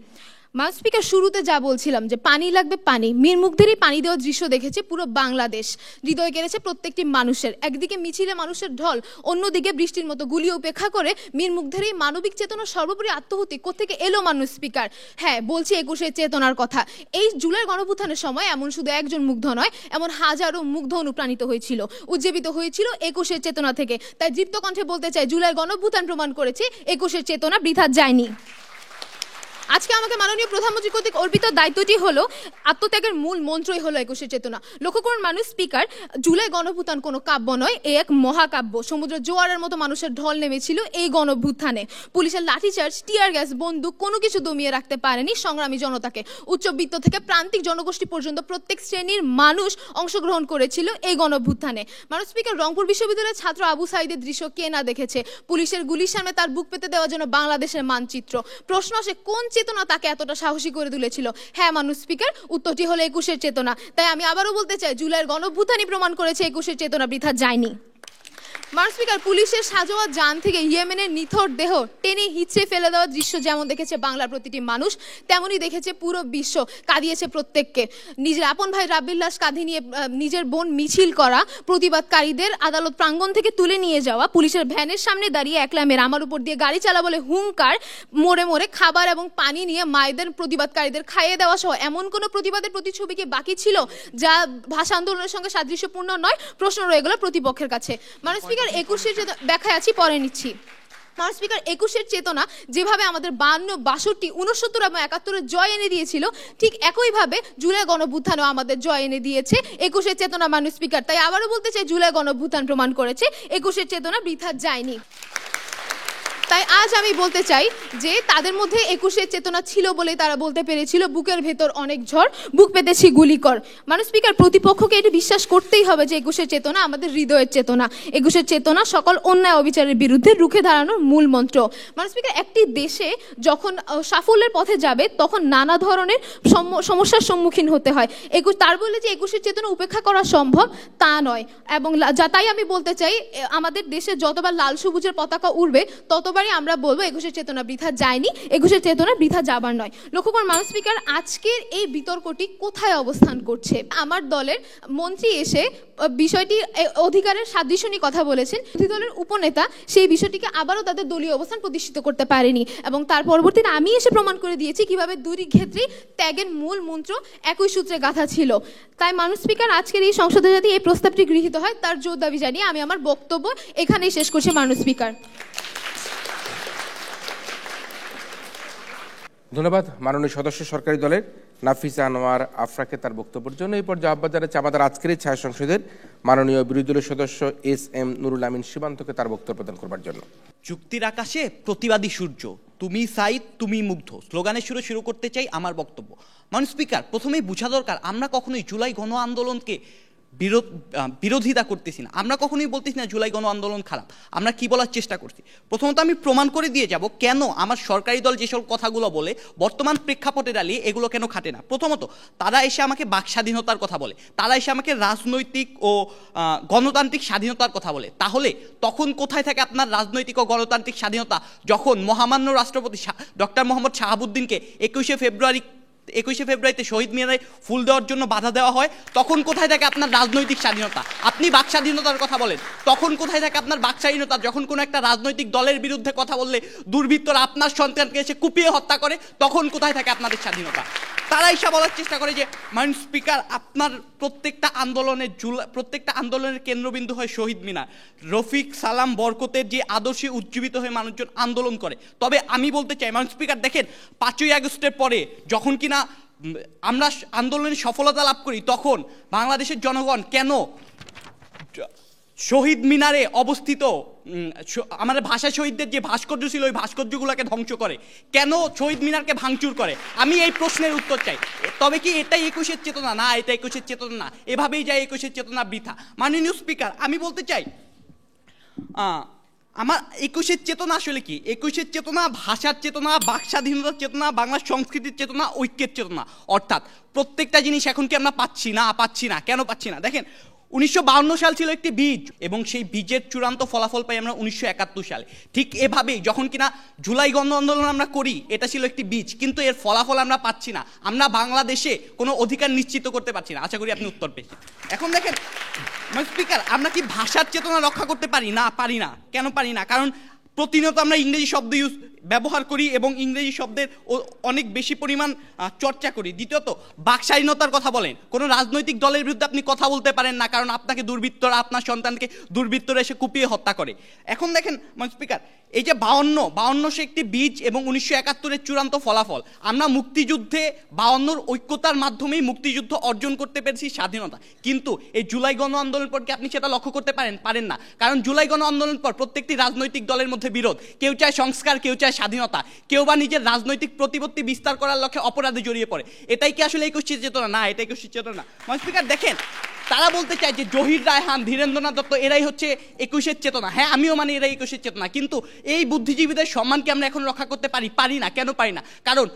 মাননীয় স্পিকার, শুরুতে যা বলছিলাম যে পানি লাগবে পানি, মীর মুগ্ধেরই পানি দেওয়ার দৃশ্য দেখেছে পুরো বাংলাদেশ, হৃদয় কেড়েছে প্রত্যেকটি মানুষের। একদিকে মিছিলে মানুষের ঢল, অন্যদিকে বৃষ্টির মতো গুলি উপেক্ষা করে মীর মুগ্ধের এই মানবিক চেতনার সর্বোপরি আত্মহত্যা কোত্থেকে এলো মাননীয় স্পিকার? হ্যাঁ, বলছি একুশের চেতনার কথা। এই জুলাই গণঅভ্যুত্থানের সময় এমন শুধু একজন মুগ্ধ নয়, এমন হাজারো মুগ্ধ অনুপ্রাণিত হয়েছিল, উজ্জীবিত হয়েছিল একুশের চেতনা থেকে। তাই দীপ্ত কণ্ঠে বলতে চাই, জুলাই গণঅভ্যুত্থান প্রমাণ করেছে একুশের চেতনা বৃথা যায়নি। আজকে আমাকে মাননীয় প্রধানমন্ত্রী কর্তৃক অর্পিত দায়িত্বটি হলো আত্মত্যাগের মূল মন্ত্রই হলো একুশের চেতনা। লক্ষ্য করুন মাননীয় স্পিকার, জুলাই গণঅভ্যুত্থান কোনো কাব্য নয়, এ এক মহাকাব্য। সমুদ্র জোয়ারের মতো মানুষের ঢল নেমেছিল এই গণঅভ্যুত্থানে। পুলিশের লাঠিচার্জ, টিয়ার গ্যাস, বন্দুক কোনো কিছু দমিয়ে রাখতে পারেনি সংগ্রামী জনতাকে। উচ্চবিত্ত থেকে প্রান্তিক জনগোষ্ঠী পর্যন্ত প্রত্যেক শ্রেণীর মানুষ অংশগ্রহণ করেছিল এই গণঅভ্যুত্থানে। মাননীয় স্পিকার, রংপুর বিশ্ববিদ্যালয়ের ছাত্র আবু সাইদের দৃশ্য কে না দেখেছে? পুলিশের গুলির সামনে তার বুক পেতে দেওয়ার জন্য বাংলাদেশের মানচিত্র। প্রশ্ন আসে, কোন চেতনা তাকে এতটা সাহসী করে তুলেছিল? হ্যাঁ মাননীয় স্পিকার, উত্তরটি হলো একুশের চেতনা। তাই আমি আবারও বলতে চাই, জুলাইয়ের গণঅভ্যুত্থানই প্রমাণ করেছে একুশের চেতনা বৃথা যায়নি। মাননীয় স্পিকার, পুলিশের সাজোয়া যান থেকে ইয়েমেনের নিথর দেহ টেনে হিচড়ে ফেলে দেওয়ার দৃশ্য যেমন দেখেছে বাংলার প্রতিটি মানুষ, তেমনই দেখেছে পুরো বিশ্ব, কাঁদিয়েছে প্রত্যেককে। নিজের আপন ভাই রাব্বিল লাশ কাঁধে নিয়ে নিজের বোন মিছিল করা, প্রতিবাদকারীদের আদালত প্রাঙ্গণ থেকে তুলে নিয়ে যাওয়া, পুলিশের ভ্যানের সামনে দাঁড়িয়ে একলামের আমার উপর দিয়ে গাড়ি চালা বলে হুঙ্কার, মোড়ে মোড়ে খাবার এবং পানি নিয়ে মায়েদের প্রতিবাদকারীদের খাইয়ে দেওয়া সহ এমন কোনো প্রতিবাদের প্রতিছবি কি বাকি ছিল যা ভাষা আন্দোলনের সঙ্গে সাদৃশ্যপূর্ণ নয়? প্রশ্ন রয়ে গেল প্রতিপক্ষের কাছে। মাননীয় স্পিকার, একুশের ব্যাখ্যায় আছি, পরে নিচ্ছি। মাননীয় স্পিকার, একুশের চেতনা যেভাবে আমাদের 52, 62, 69 এবং 71 জয় এনে দিয়েছিল, ঠিক একইভাবে জুলাই গণঅভ্যুত্থানও আমাদের জয় এনে দিয়েছে একুশের চেতনা। মাননীয় স্পিকার, তাই আবারও বলতে চাই, জুলাই গণঅভ্যুত্থান প্রমাণ করেছে একুশের চেতনা বৃথা যায়নি। তাই আজ আমি বলতে চাই যে তাদের মধ্যে 21-এর চেতনা ছিল বলেই তারা বলতে পেরেছিল বুকের ভেতর অনেক ঝড়, বুক পেতেছি গুলি কর। মানুষ স্পিকার, প্রতিপক্ষকে এটি বিশ্বাস করতেই হবে যে 21-এর চেতনা আমাদের হৃদয়ের চেতনা। 21-এর চেতনা সকল অন্যায় অবিচারের বিরুদ্ধে রুখে দাঁড়ানোর মূল মন্ত্র। মানুষ স্পিকার, একটি দেশে যখন সাফল্যের পথে যাবে তখন নানা ধরনের সমস্যার সম্মুখীন হতে হয়। তার বলে যে 21-এর চেতনা উপেক্ষা করা সম্ভব তা নয়। এবং তাই আমি বলতে চাই আমাদের দেশে যতবার লাল সবুজের পতাকা উড়বে ততবারই আমরা বলবো 21-এর চেতনা বৃথা যায়নি, 21-এর চেতনা বৃথা যাবার নয়। লক্ষ্য করুন মানুষ স্পিকার, আজকের এই বিতর্কটি কোথায় অবস্থান করছে। আমার দলের মন্ত্রী এসে বিষয়টি অধিকারের সাদৃশ্য নিয়ে কথা বলেছেন, বিরোধী দলের উপনেতা সেই বিষয়টিকে আবারও তাদের দলীয় অবস্থান প্রতিষ্ঠিত করতে পারেনি এবং তার পরবর্তীতে আমি এসে প্রমাণ করে দিয়েছি কিভাবে দুই ক্ষেত্রেই ত্যাগের মূল মন্ত্র একই সূত্রে গাঁথা ছিল। তাই মানুষ স্পিকার, আজকের এই সংসদে যদি এই প্রস্তাবটি গৃহীত হয় তার জোর দাবি জানিয়ে আমি আমার বক্তব্য এখানেই শেষ করছি। মানুষ স্পিকার, ধন্যবাদ মাননীয় সদস্য সরকারি দলের নাফিসা আনোয়ার আফরাকে তার বক্তব্যের জন্য। এই পর্যায়ে আহ্বান জানাচ্ছি আমাদের আজকের এই ছায়া সংসদের মাননীয় বিরোধী দলীয় সদস্য এস.এম. নুরুল আমিন সীমান্তকে তার বক্তব্য প্রদান করবার জন্য। যুক্তির আকাশে প্রতিবাদী সূর্য, তুমি সাইদ তুমি মুগ্ধ স্লোগানের সুরে শুরু করতে চাই আমার বক্তব্য। মাননীয় স্পিকার, প্রথমেই বোঝা দরকার আমরা কখনোই জুলাই গণ আন্দোলনকে বিরোধিতা করতেছি না, আমরা কখনোই বলতেছি না জুলাই গণ আন্দোলন খারাপ। আমরা কি বলার চেষ্টা করছি, প্রথমত আমি প্রমাণ করে দিয়ে যাব কেন আমার সরকারি দল যেসব কথাগুলো বলে বর্তমান প্রেক্ষাপটে দাঁড়িয়ে এগুলো কেন খাটে না। প্রথমত তারা এসে আমাকে বাক স্বাধীনতার কথা বলে, তারা এসে আমাকে রাজনৈতিক ও গণতান্ত্রিক স্বাধীনতার কথা বলে। তাহলে তখন কোথায় থাকে আপনার রাজনৈতিক ও গণতান্ত্রিক স্বাধীনতা যখন মহামান্য রাষ্ট্রপতি ডক্টর মোহাম্মদ শাহাবুদ্দিনকে 21শে ফেব্রুয়ারিতে শহীদ মিনারে ফুল দেওয়ার জন্য বাধা দেওয়া হয়? তখন কোথায় থাকে আপনার রাজনৈতিক স্বাধীনতা? আপনি বাক স্বাধীনতার কথা বলেন, তখন কোথায় থাকে আপনার বাক স্বাধীনতা যখন কোনো একটা রাজনৈতিক দলের বিরুদ্ধে কথা বললে দুর্বৃত্তরা আপনার সন্তানকে এসে কুপিয়ে হত্যা করে? তখন কোথায় থাকে আপনাদের স্বাধীনতা? তারা এসে বলার চেষ্টা করে যে মাননীয় স্পিকার, আপনার প্রত্যেকটা আন্দোলনের কেন্দ্রবিন্দু হয় শহীদ মিনার, রফিক সালাম বরকতের যে আদর্শে উজ্জীবিত হয়ে মানুষজন আন্দোলন করে। তবে আমি বলতে চাই মাননীয় স্পিকার, দেখেন 5ই আগস্টের পরে যখন কিনা আমরা আন্দোলনের সফলতা লাভ করি তখন বাংলাদেশের জনগণ কেন শহীদ মিনারে অবস্থিত আমাদের ভাষা শহীদদের যে ভাস্কর্য ছিল ওই ভাস্কর্যগুলোকে ধ্বংস করে? কেন শহীদ মিনারকে ভাঙচুর করে? আমি এই প্রশ্নের উত্তর চাই। তবে কি এটাই 21-এর চেতনা? না, এটা 21-এর চেতনা না। এভাবেই যায় 21-এর চেতনা বৃথা। মাননীয় স্পিকার, আমি বলতে চাই আমার 21-এর চেতনা আসলে কি? 21-এর চেতনা ভাষার চেতনা, বাক স্বাধীনতার চেতনা, বাংলা সংস্কৃতির চেতনা, ঐক্যের চেতনা। অর্থাৎ প্রত্যেকটা জিনিস এখন কি আমরা পাচ্ছি না? কেন পাচ্ছি না? দেখেন 1952 সাল ছিল একটি বীজ এবং সেই বীজের চূড়ান্ত ফলাফল পাই আমরা 1971 সালে। ঠিক এভাবেই যখন কিনা জুলাই গণ আন্দোলন আমরা করি, এটা ছিল একটি বীজ, কিন্তু এর ফলাফল আমরা পাচ্ছি না। আমরা বাংলাদেশে কোনো অধিকার নিশ্চিত করতে পারছি না। আশা করি আপনি উত্তর পেয়েছেন। এখন দেখেন স্পিকার, আমরা কি ভাষার চেতনা রক্ষা করতে পারি না? পারি না। কেন পারি না? কারণ প্রতিনিয়ত আমরা ইংরেজি শব্দ ব্যবহার করি এবং ইংরেজি শব্দের অনেক বেশি পরিমাণ চর্চা করি। দ্বিতীয়ত বাক স্বাধীনতার কথা বলেন, কোনো রাজনৈতিক দলের বিরুদ্ধে আপনি কথা বলতে পারেন না, কারণ আপনাকে দুর্বৃত্তরা, আপনার সন্তানকে দুর্বৃত্তরা এসে কুপিয়ে হত্যা করে। এখন দেখেন স্পিকার, এই যে 52 সে একটি বীজ এবং 1971-এর চূড়ান্ত ফলাফল। আমরা মুক্তিযুদ্ধে 52-র ঐক্যতার মাধ্যমেই মুক্তিযুদ্ধ অর্জন করতে পেরেছি স্বাধীনতা। কিন্তু এই জুলাই গণ আন্দোলন পর কি আপনি সেটা লক্ষ্য করতে পারেন না? কারণ জুলাই গণ আন্দোলন পর প্রত্যেকটি রাজনৈতিক দলের মধ্যে বিরোধ, কেউ চায় সংস্কার, কেউ চায় স্বাধীনতা, কেউ বা নিজের রাজনৈতিক প্রতিপত্তি বিস্তার করার লক্ষ্যে অপরাধে জড়িয়ে পড়ে। এটাই কি আসলে 21-এর চেতনা? না, এটা 21-এর চেতনা না। স্পিকার, দেখেন তারা বলতে চায় যে জহির রায়হান, ধীরেন্দ্রনাথ দত্ত এরাই হচ্ছে 21-এর চেতনা। হ্যাঁ, আমিও মানি এরাই 21-এর চেতনা, কিন্তু এই বুদ্ধিজীবীদের সম্মানকে আমরা এখন রক্ষা করতে পারি না। কেন পারি না? কারণ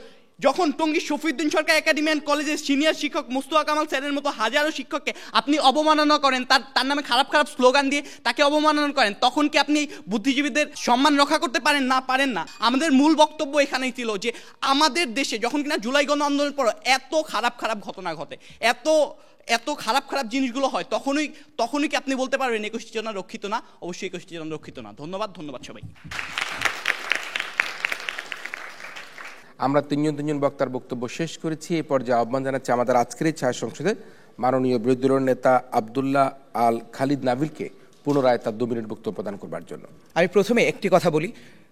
যখন টঙ্গীর শফিউদ্দিন সরকার একাডেমি অ্যান্ড কলেজের সিনিয়র শিক্ষক মুস্তফা কামাল স্যারের মতো হাজারো শিক্ষককে আপনি অবমাননা করেন, তার নামে খারাপ স্লোগান দিয়ে তাকে অবমাননা করেন, তখন কি আপনি বুদ্ধিজীবীদের সম্মান রক্ষা করতে পারেন না? পারেন না। আমাদের মূল বক্তব্য এখানেই ছিল যে আমাদের দেশে যখন কিনা জুলাই গণ আন্দোলনের পর এত খারাপ ঘটনা ঘটে, এত খারাপ জিনিসগুলো হয়, তখনই কি আপনি বলতে পারবেন 21 চেতনা রক্ষিত না? অবশ্যই 21 চেতনা রক্ষিত না। ধন্যবাদ সবাই। আমরা তিনজন বক্তার বক্তব্য শেষ করেছি। এই পর্যায়ে আহ্বান জানাচ্ছি আমাদের আজকের এই ছায়া সংসদে মাননীয় বিরোধী দলের নেতা আব্দুল্লাহ আল খালিদ নাবিলকে পুনরায় তার 2 মিনিট বক্তব্য প্রদান করবার জন্য। আমি প্রথমে একটি কথা বলি,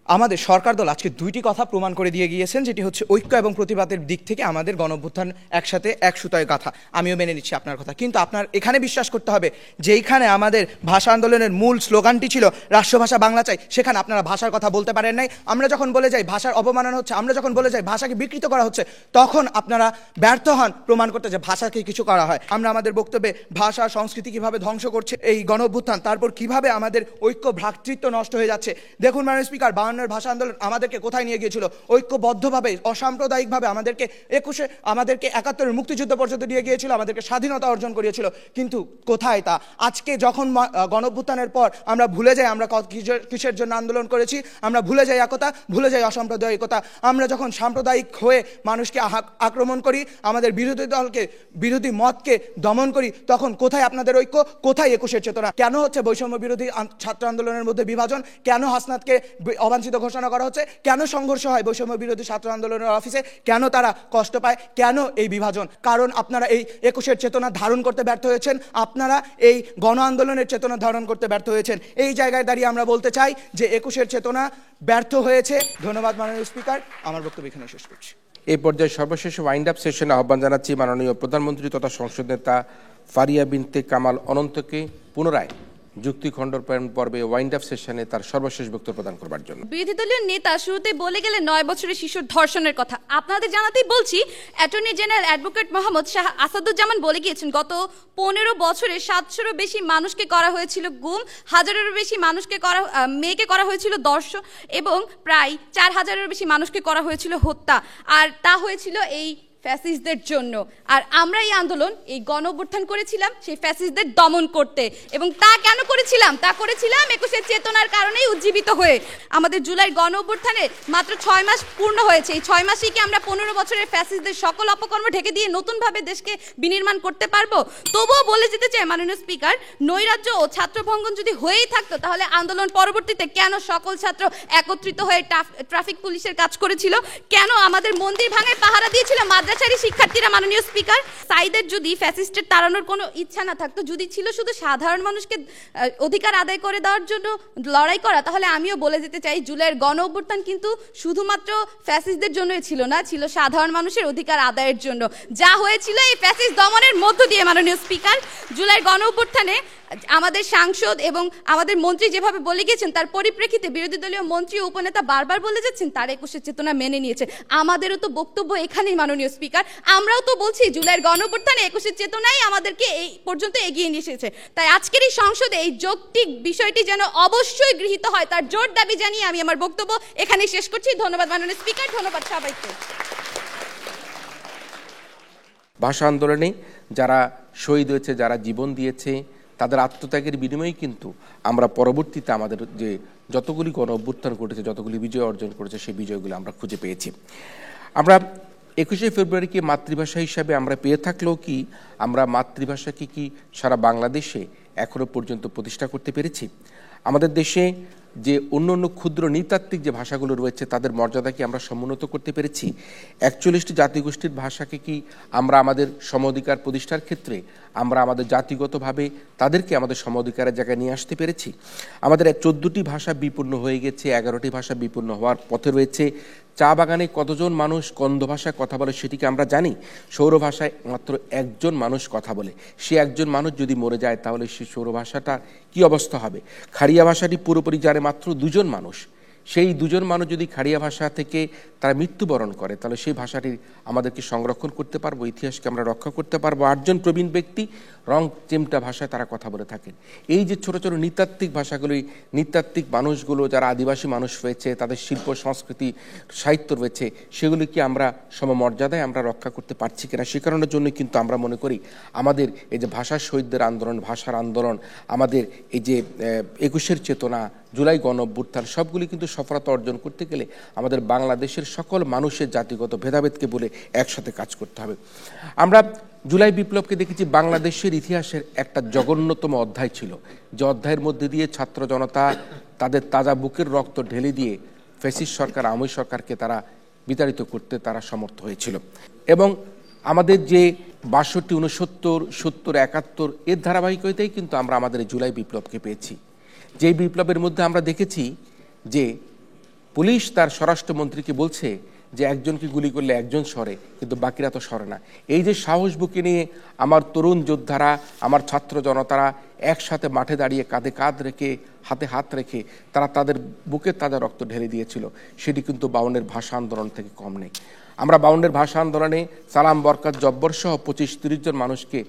আমাদের সরকার দল আজকে দুইটি কথা প্রমাণ করে দিয়ে গিয়েছেন, যেটি হচ্ছে ঐক্য এবং প্রতিবাদের দিক থেকে আমাদের গণঅভ্যুত্থান একসাথে এক সুতায় গাঁথা। আমিও মেনে নিচ্ছি আপনার কথা, কিন্তু আপনার এখানে বিশ্বাস করতে হবে যে এইখানে আমাদের ভাষা আন্দোলনের মূল স্লোগানটি ছিল রাষ্ট্রভাষা বাংলা চাই, সেখানে আপনারা ভাষার কথা বলতে পারেন নাই। আমরা যখন বলে যাই ভাষার অবমাননা হচ্ছে, আমরা যখন বলে যাই ভাষাকে বিকৃত করা হচ্ছে, তখন আপনারা ব্যর্থ হন প্রমাণ করতে যে ভাষাকে কিছু করা হয়। আমরা আমাদের বক্তব্যে ভাষা সংস্কৃতি কিভাবে ধ্বংস করছে এই গণঅভ্যুত্থান, তারপর কিভাবে আমাদের ঐক্য ভ্রাতৃত্ব নষ্ট হয়ে যাচ্ছে। দেখুন মাননীয় স্পিকার, 52 ভাষা আন্দোলন আমাদেরকে কোথায় নিয়ে গিয়েছিল? ঐক্যবদ্ধভাবে অসাম্প্রদায়িকভাবে আমাদেরকে 71 মুক্তিযুদ্ধ পর্যন্ত নিয়ে গিয়েছিল, আমাদেরকে স্বাধীনতা অর্জন করিয়েছিল। কিন্তু কোথায় তা? আজকে যখন গণঅভ্যুত্থানের পর আমরা ভুলে যাই আমরা কিসের জন্য আন্দোলন করেছি, আমরা ভুলে যাই একতা, ভুলে যাই অসাম্প্রদায়িকতা। আমরা যখন সাম্প্রদায়িক হয়ে মানুষকে আক্রমণ করি, আমাদের বিরোধী মতকে দমন করি, তখন কোথায় আপনাদের ঐক্য, কোথায় 21-এর চেতনা? কেন হচ্ছে বৈষম্য বিরোধী ছাত্র আন্দোলনের মধ্যে বিভাজন? কেন হাসনাতকে অবাঞ্ছিত ঘোষণা করা হচ্ছে? কেন সংঘর্ষ হয় বৈষম্য বিরোধী ছাত্র আন্দোলনের অফিসে? কেন তারা কষ্ট পায়? কেন এই বিভাজন? কারণ আপনারা এই 21-এর চেতনা ধারণ করতে ব্যর্থ হয়েছেন, আপনারা এই গণ আন্দোলনের চেতনা ধারণ করতে ব্যর্থ হয়েছেন। এই জায়গায় দাঁড়িয়ে আমরা বলতে চাই যে 21-এর চেতনা ব্যর্থ হয়েছে। ধন্যবাদ মাননীয় স্পিকার, আমার বক্তব্য এখানে শেষ করছি। এই পর্যায়ে সর্বশেষ ওয়াইন্ড আপ সেশনে আহ্বান জানাচ্ছি মাননীয় প্রধানমন্ত্রী তথা সংসদ নেতা ফারিয়া বিনতে কামাল অনন্তকে পুনরায় যুক্তিখণ্ডন পর্বে ওয়াইন্ড আপ সেশনে তার সর্বশেষ বক্তব্য প্রদান করবার জন্য। বিরোধী দলীয় নেতা শুরুতে বলে গেলে 9 বছরের শিশুর ধর্ষণের কথা। আপনাদের জানাতেই বলছি, attorney general advocate Mohammad Shah Asaduzzaman বলে গিয়েছেন গত 15 বছরে 700-এরও বেশি মানুষকে করা হয়েছিল গুম, 1000-এরও বেশি মেয়েকে করা হয়েছিল ধর্ষণ এবং প্রায় 4000-এরও বেশি মানুষকে করা হয়েছিল হত্যা। আর তা হয়েছিল এই ফ্যাসিস্টদের জন্য। আর আমরা এই আন্দোলন, এই গণঅভ্যুত্থান করেছিলাম সেই ফ্যাসিস্টদের দমন করতে। এবং তা কেন করেছিলাম? তা করেছিলাম 21-এর চেতনার কারণেই উজ্জীবিত হয়ে। আমাদের জুলাইয়ের গণঅভ্যুত্থানে মাত্র 6 মাস পূর্ণ হয়েছে। এই 6 মাসেই কি আমরা 15 বছরের ফ্যাসিস্টদের সকল অপকর্ম ঢেকে দিয়ে নতুনভাবে দেশকে বিনির্মাণ করতে পারবো? তবুও বলে যেতে চাই মাননীয় স্পিকার, নৈরাজ্য ও ছাত্রভঙ্গন যদি হয়েই থাকতো, তাহলে আন্দোলন পরবর্তীতে কেন সকল ছাত্র একত্রিত হয়ে ট্রাফিক পুলিশের কাজ করেছিল? কেন আমাদের মন্দির ভাঙায় পাহারা দিয়েছিল মাদ্রাসারই শিক্ষার্থীরা? মাননীয় স্পিকার, সাইদের যদি ফ্যাসিস্টের তাড়ানোর কোনো ইচ্ছা না থাকতো, যদি ছিল শুধু সাধারণ মানুষকে অধিকার আদায় করে দেওয়ার জন্য লড়াই করা, তাহলে আমিও বলে যেতে চাই জুলাইয়ের গণ অভ্যুত্থান কিন্তু শুধুমাত্র ফ্যাসিস্টদের জন্যই ছিল না, ছিল সাধারণ মানুষের অধিকার আদায়ের জন্য। যা হয়েছিল এই ফ্যাসিস্ট দমনের মধ্য দিয়ে। মাননীয় স্পিকার, জুলাইয়ের গণ অভ্যুত্থানে আমাদের সাংসদ এবং আমাদের মন্ত্রী যেভাবে বলে গিয়েছেন, তার পরিপ্রেক্ষিতে বিরোধী দলীয় মন্ত্রী ও উপনেতা বারবার বলে যাচ্ছেন তার 21-এর চেতনা মেনে নিয়েছে। আমাদেরও তো বক্তব্য এখানেই মাননীয় স্পিকার, আমরাও তো বলছি জুলাইয়ের গণঅভ্যুত্থানে 21-এর চেতনাই আমাদেরকে এই পর্যন্ত এগিয়ে নিয়ে এসেছে। তাই আজকের এই সংসদে এই যৌক্তিক বিষয়টি যেন অবশ্যই গৃহীত হয়, তার জোর দাবি জানিয়ে আমি আমার বক্তব্য এখানেই শেষ করছি। ধন্যবাদ মাননীয় স্পিকার, ধন্যবাদ সবাইকে। ভাষা আন্দোলনে যারা শহীদ হয়েছে, যারা জীবন দিয়েছে, তাদের আত্মত্যাগের বিনিময়ে কিন্তু আমরা পরবর্তীতে আমাদের যে যতগুলি গণ অভ্যুত্থান ঘটেছে, যতগুলি বিজয় অর্জন করেছে, সেই বিজয়গুলো আমরা খুঁজে পেয়েছি। আমরা 21শে ফেব্রুয়ারিকে মাতৃভাষা হিসাবে আমরা পেয়ে থাকলেও কি আমরা মাতৃভাষাকে কি সারা বাংলাদেশে এখনো পর্যন্ত প্রতিষ্ঠা করতে পেরেছি? আমাদের দেশে যে অন্য অন্য ক্ষুদ্র নৃতাত্ত্বিক যে ভাষাগুলো রয়েছে, তাদের মর্যাদা কি আমরা সমুন্নত করতে পেরেছি? 41টি জাতিগোষ্ঠীর ভাষাকে কি আমরা আমাদের সম অধিকার প্রতিষ্ঠার ক্ষেত্রে আমরা আমাদের জাতিগতভাবে তাদেরকে আমাদের সম অধিকারের জায়গায় নিয়ে আসতে পেরেছি? আমাদের 14টি ভাষা বিপন্ন হয়ে গেছে, 11টি ভাষা বিপন্ন হওয়ার পথে রয়েছে। চা বাগানে কতজন মানুষ কন্দ ভাষায় কথা বলে সেটিকে আমরা জানি। সৌর ভাষায় মাত্র একজন মানুষ কথা বলে। সে একজন মানুষ যদি মরে যায়, তাহলে সেই সৌর ভাষাটা কি অবস্থা হবে? খাড়িয়া ভাষাটি পুরোপুরি জানে মাত্র 2জন মানুষ। সেই 2জন মানুষ যদি খাড়িয়া ভাষা থেকে তারা মৃত্যুবরণ করে, তাহলে সেই ভাষাটি আমাদেরকে সংরক্ষণ করতে পারবো, ইতিহাসকে আমরা রক্ষা করতে পারবো। 8জন প্রবীণ ব্যক্তি রং চেমটা ভাষায় তারা কথা বলে থাকেন। এই যে ছোট ছোট নৃতাত্ত্বিক ভাষাগুলি, নৃতাত্ত্বিক মানুষগুলো যারা আদিবাসী মানুষ রয়েছে, তাদের শিল্প সংস্কৃতি সাহিত্য রয়েছে, সেগুলি কি আমরা সমমর্যাদায় আমরা রক্ষা করতে পারছি কিনা? সে কারণের জন্য কিন্তু আমরা মনে করি আমাদের এই যে ভাষা শহীদদের আন্দোলন, ভাষার আন্দোলন, আমাদের এই যে 21-এর চেতনা, জুলাই গণ অভ্যুত্থান, সবগুলি কিন্তু সফলতা অর্জন করতে গেলে আমাদের বাংলাদেশের সকল মানুষের জাতিগত ভেদাভেদকে বলে একসাথে কাজ করতে হবে। আমরা জুলাই বিপ্লবকে দেখেছি বাংলাদেশের ইতিহাসের একটা জঘন্যতম অধ্যায় ছিল, যে অধ্যায়ের মধ্যে দিয়ে ছাত্র জনতা তাদের তাজা বুকের রক্ত ঢেলে দিয়ে ফ্যাসিস্ট সরকার, আওয়ামী সরকারকে তারা বিতাড়িত করতে তারা সমর্থ হয়েছিল। এবং আমাদের যে 62, 69, 70, 71 এর ধারাবাহিকতাই কিন্তু আমরা আমাদের জুলাই বিপ্লবকে পেয়েছি। যেই বিপ্লবের মধ্যে আমরা দেখেছি যে পুলিশ তার স্বরাষ্ট্রমন্ত্রীকে বলছে যে একজনকে গুলি করলে একজন সরে, কিন্তু বাকিরা তো সরে না। এই যে সাহস বুকে নিয়ে আমার তরুণ যোদ্ধারা, আমার ছাত্র জনতারা একসাথে মাঠে দাঁড়িয়ে কাঁধে কাঁধ রেখে হাতে হাত রেখে তারা তাদের বুকে তাজা রক্ত ঢেলে দিয়েছিল, সেটি কিন্তু 52-এর ভাষা আন্দোলন থেকে কম নেই। আমরা 52-এর ভাষা আন্দোলনে সালাম, বরকত, জব্বর সহ 25-30 জন মানুষকে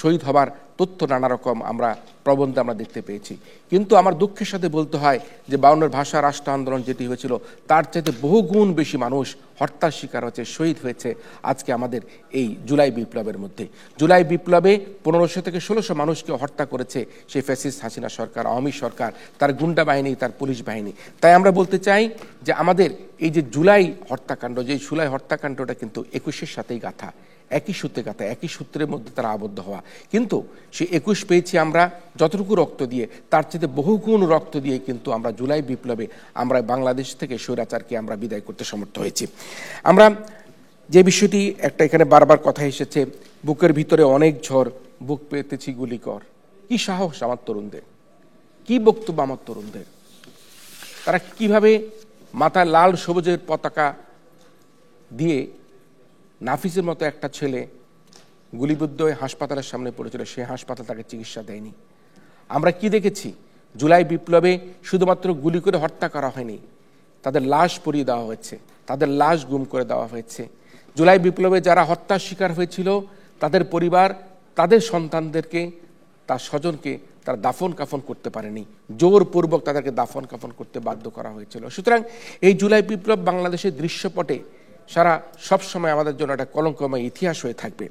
শহীদ হবার তথ্য নানা রকম আমরা প্রবন্ধে আমরা দেখতে পেয়েছি। কিন্তু আমার দুঃখের সাথে বলতে হয় যে 52-এর ভাষা রাষ্ট্র আন্দোলন যেটি হয়েছিল তার চাইতে বহুগুণ বেশি মানুষ হত্যার শিকার হয়েছে, শহীদ হয়েছে আজকে আমাদের এই জুলাই বিপ্লবের মধ্যে। জুলাই বিপ্লবে 1500 থেকে 1600 মানুষকে হত্যা করেছে সেই ফ্যাসিস্ট হাসিনা সরকার, আওয়ামী সরকার, তার গুন্ডা বাহিনী, তার পুলিশ বাহিনী। তাই আমরা বলতে চাই যে আমাদের এই যে জুলাই হত্যাকাণ্ড, যে জুলাই হত্যাকাণ্ডটা কিন্তু 21-এর সাথেই গাথা, একই সূত্রে গাথা, একই সূত্রের মধ্যে তারা আবদ্ধ হওয়া। কিন্তু সে 21 পেয়েছি আমরা যতটুকু রক্ত দিয়ে, তার চেয়ে বহুগুণ রক্ত দিয়ে কিন্তু আমরা জুলাই বিপ্লবে আমরা বাংলাদেশ থেকে স্বৈরাচারকে আমরা বিদায় করতে সমর্থ হয়েছি। আমরা যে বিষয়টি একটা এখানে বারবার কথা এসেছে, বুকের ভিতরে অনেক ঝড়, বুক পেতেছি গুলি কর। কি সাহস আমার তরুণদের, কি বক্তব্য আমার তরুণদের! তারা কিভাবে মাথায় লাল সবুজের পতাকা দিয়ে নাফিসের মতো একটা ছেলে গুলিবিদ্ধ হয়ে হাসপাতালের সামনে পড়েছিল, সে হাসপাতাল তাকে চিকিৎসা দেয়নি। আমরা কি দেখেছি? জুলাই বিপ্লবে শুধুমাত্র গুলি করে হত্যা করা হয়নি, তাদের লাশ পুড়িয়ে দেওয়া হয়েছে, তাদের লাশ গুম করে দেওয়া হয়েছে। জুলাই বিপ্লবে যারা হত্যার শিকার হয়েছিল তাদের পরিবার তাদের সন্তানদেরকে, তার স্বজনকে তারা দাফন কাফন করতে পারেনি, জোরপূর্বক তাদেরকে দাফন কাফন করতে বাধ্য করা হয়েছিল। সুতরাং এই জুলাই বিপ্লব বাংলাদেশের দৃশ্যপটে সারা সবসময় আমাদের জন্য একটা কলঙ্কময় ইতিহাস হয়ে থাকবে।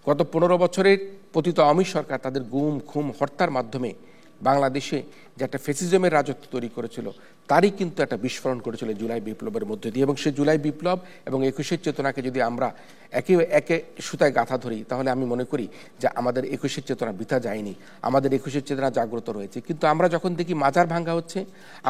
গত 15 বছরের পতিত আওয়ামী সরকার তাদের গুম খুম হত্যার মাধ্যমে বাংলাদেশে যে একটা ফ্যাসিজমের রাজত্ব তৈরি করেছিল তারই কিন্তু একটা বিস্ফোরণ করেছিল জুলাই বিপ্লবের মধ্যে দিয়ে। এবং সেই জুলাই বিপ্লব এবং 21-এর চেতনাকে যদি আমরা একে একে সুতায় গাঁথা ধরি, তাহলে আমি মনে করি যে আমাদের 21-এর চেতনা বৃথা যায়নি, আমাদের 21-এর চেতনা জাগ্রত রয়েছে। কিন্তু আমরা যখন দেখি মাজার ভাঙ্গা হচ্ছে,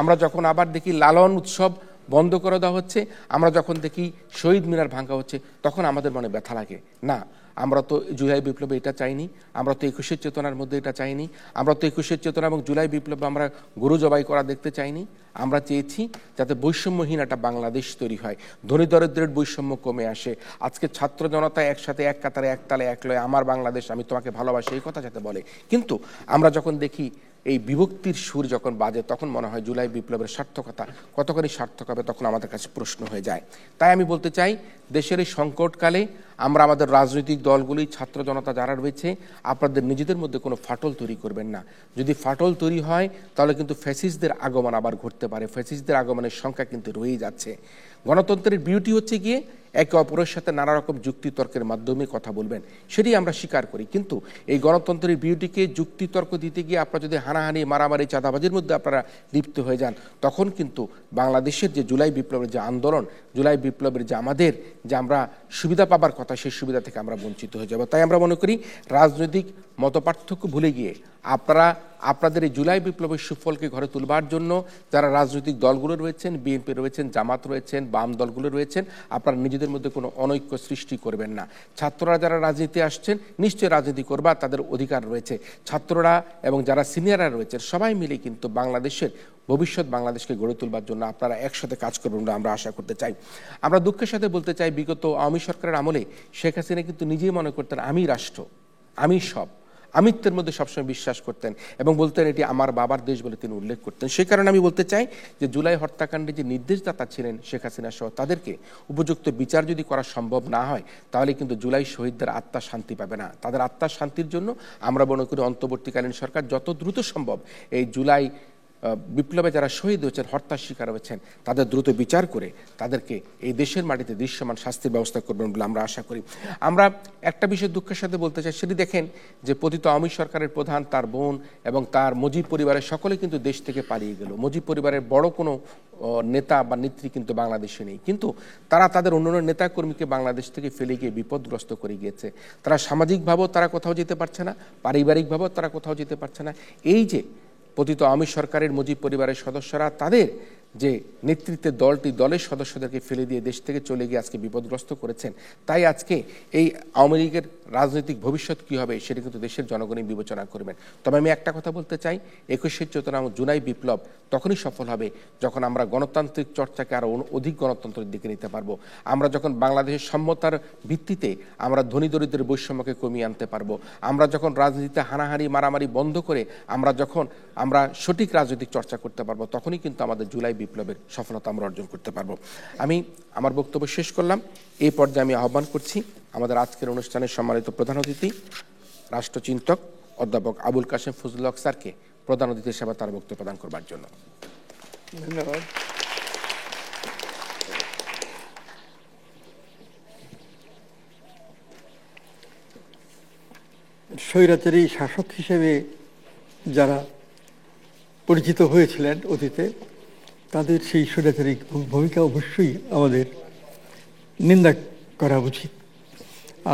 আমরা যখন আবার দেখি লালন উৎসব বন্ধ করে দেওয়া হচ্ছে, আমরা যখন দেখি শহীদ মিনার ভাঙ্গা হচ্ছে, তখন আমাদের মনে ব্যথা লাগে। না, আমরা তো জুলাই বিপ্লবে এটা চাইনি, আমরা তো 21-এর চেতনার মধ্যে এটা চাইনি, আমরা তো 21-এর চেতনা এবং জুলাই বিপ্লবে আমরা গরু জবাই করা দেখতে চাইনি। আমরা চেয়েছি যাতে বৈষম্যহীন একটা বাংলাদেশ তৈরি হয়, ধনী দরিদ্রের বৈষম্য কমে আসে। আজকে ছাত্র জনতা একসাথে এক কাতারে এক তালে এক লয়ে আমার বাংলাদেশ আমি তোমাকে ভালোবাসি এই কথা যাতে বলে। কিন্তু আমরা যখন দেখি এই বিভক্তির সুর যখন বাজে, তখন মনে হয় জুলাই বিপ্লবের সার্থকতা কতখানি সার্থক হবে, তখন আমাদের কাছে প্রশ্ন হয়ে যায়। তাই আমি বলতে চাই, দেশের এই সংকটকালে আমরা আমাদের রাজনৈতিক দলগুলি, ছাত্র জনতা যারা রয়েছে, আপনাদের নিজেদের মধ্যে কোনো ফাটল তৈরি করবেন না। যদি ফাটল তৈরি হয় তাহলে কিন্তু ফ্যাসিস্টদের আগমন আবার ঘটতে পারে, ফ্যাসিস্টদের আগমনের সংখ্যা কিন্তু রয়েই যাচ্ছে। গণতন্ত্রের বিউটি হচ্ছে গিয়ে একে অপরের সাথে নানা রকম যুক্তিতর্কের মাধ্যমে কথা বলবেন, সেটি আমরা স্বীকার করি। কিন্তু এই গণতন্ত্রের বিউটিকে যুক্তিতর্ক দিতে গিয়ে আপনারা যদি হানাহানি, মারামারি, চাঁদাবাজির মধ্যে আপনারা লিপ্ত হয়ে যান, তখন কিন্তু বাংলাদেশের যে জুলাই বিপ্লবের যে আন্দোলন, জুলাই বিপ্লবের যে আমাদের যে আমরা সুবিধা পাবার কথা, সেই সুবিধা থেকে আমরা বঞ্চিত হয়ে যাব। তাই আমরা মনে করি রাজনৈতিক মতপার্থক্য ভুলে গিয়ে আপনারা আপনাদের এই জুলাই বিপ্লবের সুফলকে ঘরে তুলবার জন্য যারা রাজনৈতিক দলগুলো রয়েছেন, বিএনপি রয়েছেন, জামাত রয়েছেন, বাম দলগুলো রয়েছেন, আপনারা নিজেদের মধ্যে কোনো অনৈক্য সৃষ্টি করবেন না। ছাত্ররা যারা রাজনীতি আসছেন নিশ্চয়ই রাজনীতি করবার তাদের অধিকার রয়েছে। ছাত্ররা এবং যারা সিনিয়ররা রয়েছেন সবাই মিলে কিন্তু বাংলাদেশের ভবিষ্যৎ বাংলাদেশকে গড়ে তুলবার জন্য আপনারা একসাথে কাজ করবেন বলে আমরা আশা করতে চাই। আমরা দুঃখের সাথে বলতে চাই, বিগত আওয়ামী সরকারের আমলে শেখ হাসিনা কিন্তু নিজেই মনে করতেন আমি রাষ্ট্র, আমি সব, আমিত্বের মধ্যে সবসময় বিশ্বাস করতেন এবং বলতেন এটি আমার বাবার দেশ বলে তিনি উল্লেখ করতেন। সেই কারণে আমি বলতে চাই যে জুলাই হত্যাকাণ্ডে যে নির্দেশদাতা ছিলেন শেখ হাসিনা সহ, তাদেরকে উপযুক্ত বিচার যদি করা সম্ভব না হয়, তাহলে কিন্তু জুলাই শহীদদের আত্মা শান্তি পাবে না। তাদের আত্মার শান্তির জন্য আমরা মনে করি অন্তর্বর্তীকালীন সরকার যত দ্রুত সম্ভব এই জুলাই বিপ্লবে যারা শহীদ হয়েছেন, হত্যার শিকার হয়েছেন, তাদের দ্রুত বিচার করে তাদেরকে এই দেশের মাটিতে দৃশ্যমান শাস্তির ব্যবস্থা করবেন বলে আমরা আশা করি। আমরা একটা বিষয় দুঃখের সাথে বলতে চাই, সেটি দেখেন যে পতিত আওয়ামী সরকারের প্রধান, তার বোন এবং তার মুজিব পরিবারের সকলে কিন্তু দেশ থেকে পালিয়ে গেল। মুজিব পরিবারের বড় কোনো নেতা বা নেত্রী কিন্তু বাংলাদেশে নেই, কিন্তু তারা তাদের অন্যান্য নেতাকর্মীকে বাংলাদেশ থেকে ফেলে গিয়ে বিপদগ্রস্ত করে গিয়েছে। তারা সামাজিকভাবেও তারা কোথাও যেতে পারছে না, পারিবারিকভাবেও তারা কোথাও যেতে পারছে না। এই যে পতিত আওয়ামী সরকারের মুজিব পরিবারের সদস্যরা তাদের যে নেতৃত্বের দলটি, দলের সদস্যদেরকে ফেলে দিয়ে দেশ থেকে চলে গিয়ে আজকে বিপদগ্রস্ত করেছেন। তাই আজকে এই আওয়ামী লীগের রাজনৈতিক ভবিষ্যৎ কী হবে সেটা কিন্তু দেশের জনগণই বিবেচনা করবেন। তবে আমি একটা কথা বলতে চাই, 21শে চেতনা জুলাই বিপ্লব তখনই সফল হবে যখন আমরা গণতান্ত্রিক চর্চাকে আরও অধিক গণতন্ত্রের দিকে নিতে পারবো। আমরা যখন বাংলাদেশের সম্যতার ভিত্তিতে আমরা ধনী দরিদ্রের বৈষম্যকে কমিয়ে আনতে পারবো। আমরা যখন রাজনীতিতে হানাহানি মারামারি বন্ধ করে আমরা সঠিক রাজনৈতিক চর্চা করতে পারবো, তখনই কিন্তু আমাদের জুলাই বিপ্লবের সফলতা আমরা অর্জন করতে পারবো। আমি আমার বক্তব্য শেষ করলাম। এই পর্যায়ে আমি আহ্বান করছি আমাদের আজকের অনুষ্ঠানের সম্মানিত প্রধান অতিথি রাষ্ট্রচিন্তক অধ্যাপক আবুল কাশেম ফজলুল হক স্যারকে প্রধান অতিথি হিসেবে তার বক্তব্য প্রদান করবার জন্য। ধন্যবাদ। স্বৈরাচারী শাসক হিসেবে যারা পরিচিত হয়েছিলেন অতীতে, তাদের সেই স্বৈরাচারী ভূমিকা অবশ্যই আমাদের নিন্দা করা উচিত।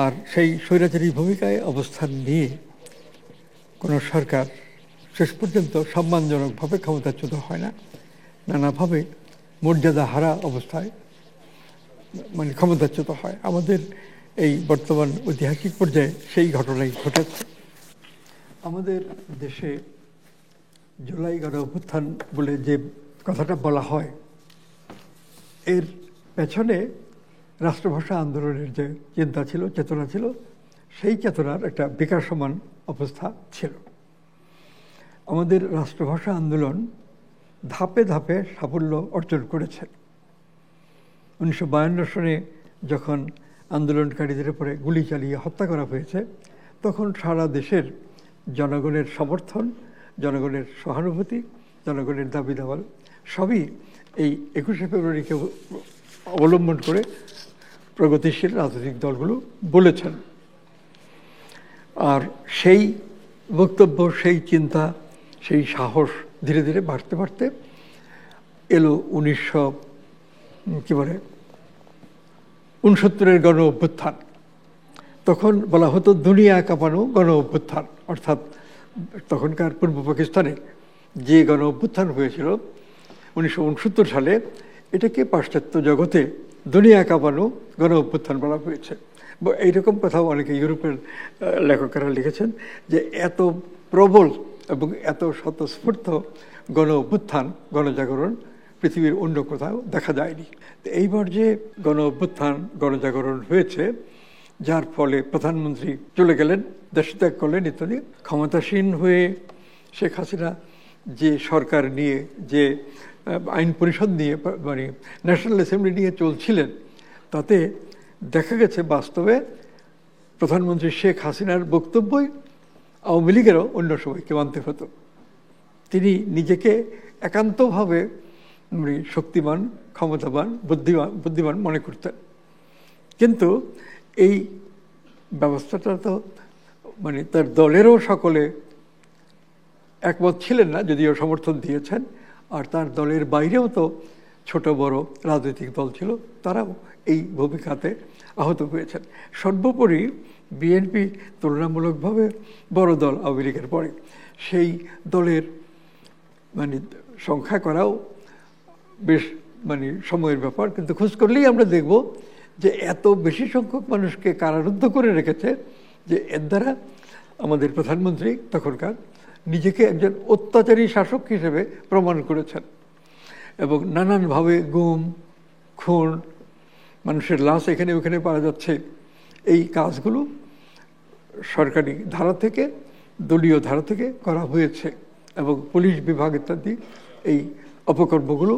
আর সেই স্বৈরাচারী ভূমিকায় অবস্থান নিয়ে কোনো সরকার শেষ পর্যন্ত সম্মানজনকভাবে ক্ষমতাচ্যুত হয় না, নানাভাবে মর্যাদা হারা অবস্থায় ক্ষমতাচ্যুত হয়। আমাদের এই বর্তমান ঐতিহাসিক পর্যায়ে সেই ঘটনাই ঘটেছে। আমাদের দেশে জুলাই গণ অভ্যুত্থান বলে যে কথাটা বলা হয়, এর পেছনে রাষ্ট্রভাষা আন্দোলনের যে চিন্তা ছিল, চেতনা ছিল, সেই চেতনার একটা বিকাশমান অবস্থা ছিল। আমাদের রাষ্ট্রভাষা আন্দোলন ধাপে ধাপে সাফল্য অর্জন করেছে। 1952 সনে যখন আন্দোলনকারীদের উপরে গুলি চালিয়ে হত্যা করা হয়েছে, তখন সারা দেশের জনগণের সমর্থন, জনগণের সহানুভূতি, জনগণের দাবি দাওয়া সবই এই 21শে ফেব্রুয়ারিকে অবলম্বন করে প্রগতিশীল রাজনৈতিক দলগুলো বলেছেন। আর সেই বক্তব্য, সেই চিন্তা, সেই সাহস ধীরে ধীরে বাড়তে বাড়তে এলো 1969-এর গণ অভ্যুত্থান। তখন বলা হতো দুনিয়া কাঁপানো গণ অভ্যুত্থান, অর্থাৎ তখনকার পূর্ব পাকিস্তানে যে গণ অভ্যুত্থান হয়েছিল 1969 সালে, এটাকে পাশ্চাত্য জগতে দুনিয়া কাঁপানো গণ অভ্যুত্থান বলা হয়েছে। এইরকম কথাও অনেকে ইউরোপের লেখকেরা লিখেছেন যে এত প্রবল এবং এত স্বতঃস্ফূর্ত গণ অভ্যুত্থান, গণজাগরণ পৃথিবীর অন্য কোথাও দেখা যায়নি। এইবার যে গণ অভ্যুত্থান, গণজাগরণ হয়েছে, যার ফলে প্রধানমন্ত্রী চলে গেলেন, দেশত্যাগ করলেন ইত্যাদি, ক্ষমতাসীন হয়ে শেখ হাসিনা যে সরকার নিয়ে, যে আইন পরিষদ নিয়ে, ন্যাশনাল অ্যাসেম্বলি নিয়ে চলছিলেন, তাতে দেখা গেছে বাস্তবে প্রধানমন্ত্রী শেখ হাসিনার বক্তব্যই আওয়ামী লীগেরও অন্য সবাইকে মানতে হতো। তিনি নিজেকে একান্তভাবে শক্তিমান, ক্ষমতাবান, বুদ্ধিমান মনে করতেন। কিন্তু এই ব্যবস্থাটা তো তার দলেরও সকলে একমত ছিলেন না, যদিও সমর্থন দিয়েছেন। আর তার দলের বাইরেও তো ছোট বড় রাজনৈতিক দল ছিল, তারাও এই ভূমিকাতে আহত হয়েছেন। সর্বোপরি বিএনপি তুলনামূলকভাবে বড় দল আওয়ামী লীগের পরে, সেই দলের সংখ্যা করাও বেশ সময়ের ব্যাপার। কিন্তু খোঁজ করলেই আমরা দেখব যে এত বেশি সংখ্যক মানুষকে কারারুদ্ধ করে রেখেছে যে এর দ্বারা আমাদের প্রধানমন্ত্রী তখনকার নিজেকে একজন অত্যাচারী শাসক হিসেবে প্রমাণ করেছেন। এবং নানানভাবে গুম, খুন, মানুষের লাশ এখানে ওখানে পাওয়া যাচ্ছে, এই কাজগুলো সরকারি ধারা থেকে, দলীয় ধারা থেকে করা হয়েছে। এবং পুলিশ বিভাগ ইত্যাদি এই অপকর্মগুলো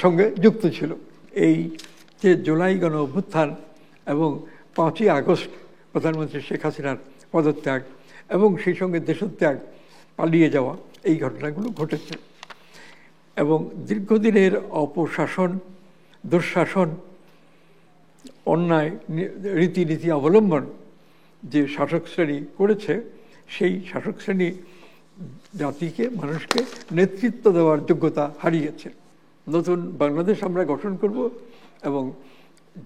সঙ্গে যুক্ত ছিল। এই যে জুলাই গণ অভ্যুত্থান এবং 5ই আগস্ট প্রধানমন্ত্রী শেখ হাসিনার পদত্যাগ এবং সেই সঙ্গে দেশত্যাগ, পালিয়ে যাওয়া, এই ঘটনাগুলো ঘটেছে। এবং দীর্ঘদিনের অপশাসন, দুঃশাসন, অন্যায় রীতিনীতি অবলম্বন যে শাসক শ্রেণী করেছে, সেই শাসক শ্রেণী জাতিকে, মানুষকে নেতৃত্ব দেওয়ার যোগ্যতা হারিয়েছে। নতুন বাংলাদেশ আমরা গঠন করব এবং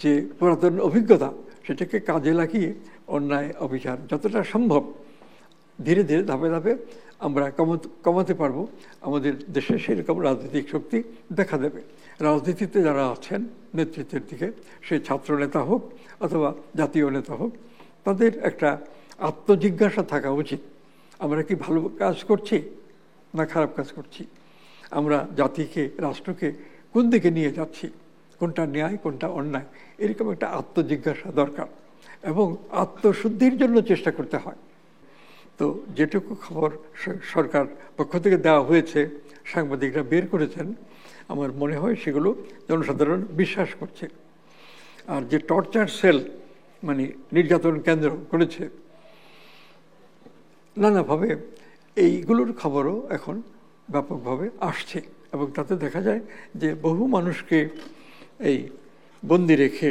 যে পুরাতন অভিজ্ঞতা, সেটাকে কাজে লাগিয়ে অন্যায় অবিচার যতটা সম্ভব ধীরে ধীরে ধাপে ধাপে আমরা কমাতে পারবো। আমাদের দেশে সেরকম রাজনৈতিক শক্তি দেখা দেবে। রাজনীতিতে যারা আছেন নেতৃত্বের দিকে, সে ছাত্র নেতা হোক অথবা জাতীয় নেতা হোক, তাদের একটা আত্মজিজ্ঞাসা থাকা উচিত, আমরা কি ভালো কাজ করছি না খারাপ কাজ করছি, আমরা জাতিকে রাষ্ট্রকে কোন দিকে নিয়ে যাচ্ছি, কোনটা ন্যায় কোনটা অন্যায়, এরকম একটা আত্মজিজ্ঞাসা দরকার এবং আত্মশুদ্ধির জন্য চেষ্টা করতে হয়। তো যেটুকু খবর সরকার পক্ষ থেকে দেওয়া হয়েছে, সাংবাদিকরা বের করেছেন, আমার মনে হয় সেগুলো জনসাধারণ বিশ্বাস করছে। আর যে টর্চার সেল মানে নির্যাতন কেন্দ্র করেছে নানাভাবে, এইগুলোর খবরও এখন ব্যাপকভাবে আসছে এবং তাতে দেখা যায় যে বহু মানুষকে এই বন্দি রেখে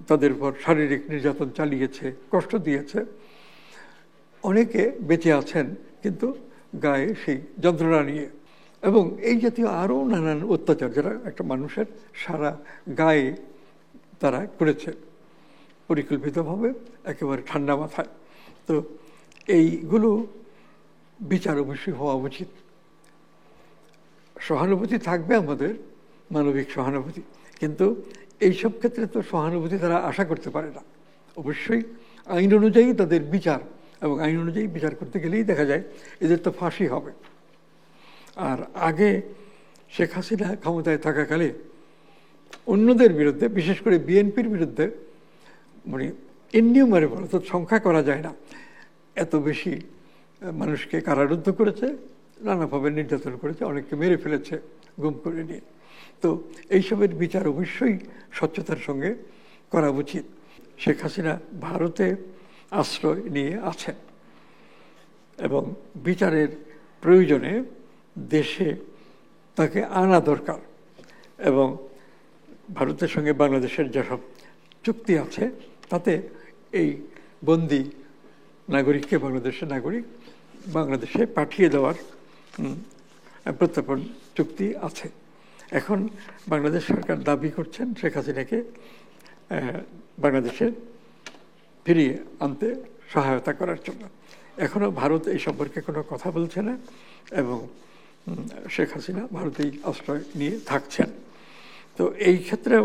তাদের উপর শারীরিক নির্যাতন চালিয়েছে, কষ্ট দিয়েছে। অনেকে বেঁচে আছেন কিন্তু গায়ে সেই যন্ত্রণা নিয়ে, এবং এই জাতীয় আরও নানান অত্যাচার যারা একটা মানুষের সারা গায়ে তারা করেছে পরিকল্পিতভাবে, একেবারে ঠান্ডা মাথায়। তো এইগুলো বিচার অবশ্যই হওয়া উচিত। সহানুভূতি থাকবে আমাদের, মানবিক সহানুভূতি, কিন্তু এইসব ক্ষেত্রে তো সহানুভূতি তারা আশা করতে পারে না। অবশ্যই আইন অনুযায়ী তাদের বিচার, এবং আইন অনুযায়ী বিচার করতে গেলেই দেখা যায় এদের তো ফাঁসি হবে। আর আগে শেখ হাসিনা ক্ষমতায় থাকাকালে অন্যদের বিরুদ্ধে, বিশেষ করে বিএনপির বিরুদ্ধে, মানে ইননিউমারেবল, অর্থাৎ সংখ্যা করা যায় না, এত বেশি মানুষকে কারারুদ্ধ করেছে, নানাভাবে নির্যাতন করেছে, অনেককে মেরে ফেলেছে গুম করে নিয়ে। তো এইসবের বিচার অবশ্যই স্বচ্ছতার সঙ্গে করা উচিত। শেখ হাসিনা ভারতে আশ্রয় নিয়ে আছেন এবং বিচারের প্রয়োজনে দেশে তাকে আনা দরকার, এবং ভারতের সঙ্গে বাংলাদেশের যেসব চুক্তি আছে তাতে এই বন্দি নাগরিককে, বাংলাদেশের নাগরিক বাংলাদেশে পাঠিয়ে দেওয়ার প্রত্যর্পণ চুক্তি আছে। এখন বাংলাদেশ সরকার দাবি করছেন শেখ হাসিনাকে বাংলাদেশে ফিরিয়ে আনতে সহায়তা করার জন্য। এখনও ভারত এই সম্পর্কে কোনো কথা বলছে না এবং শেখ হাসিনা ভারতেই আশ্রয় নিয়ে থাকছেন। তো এই ক্ষেত্রেও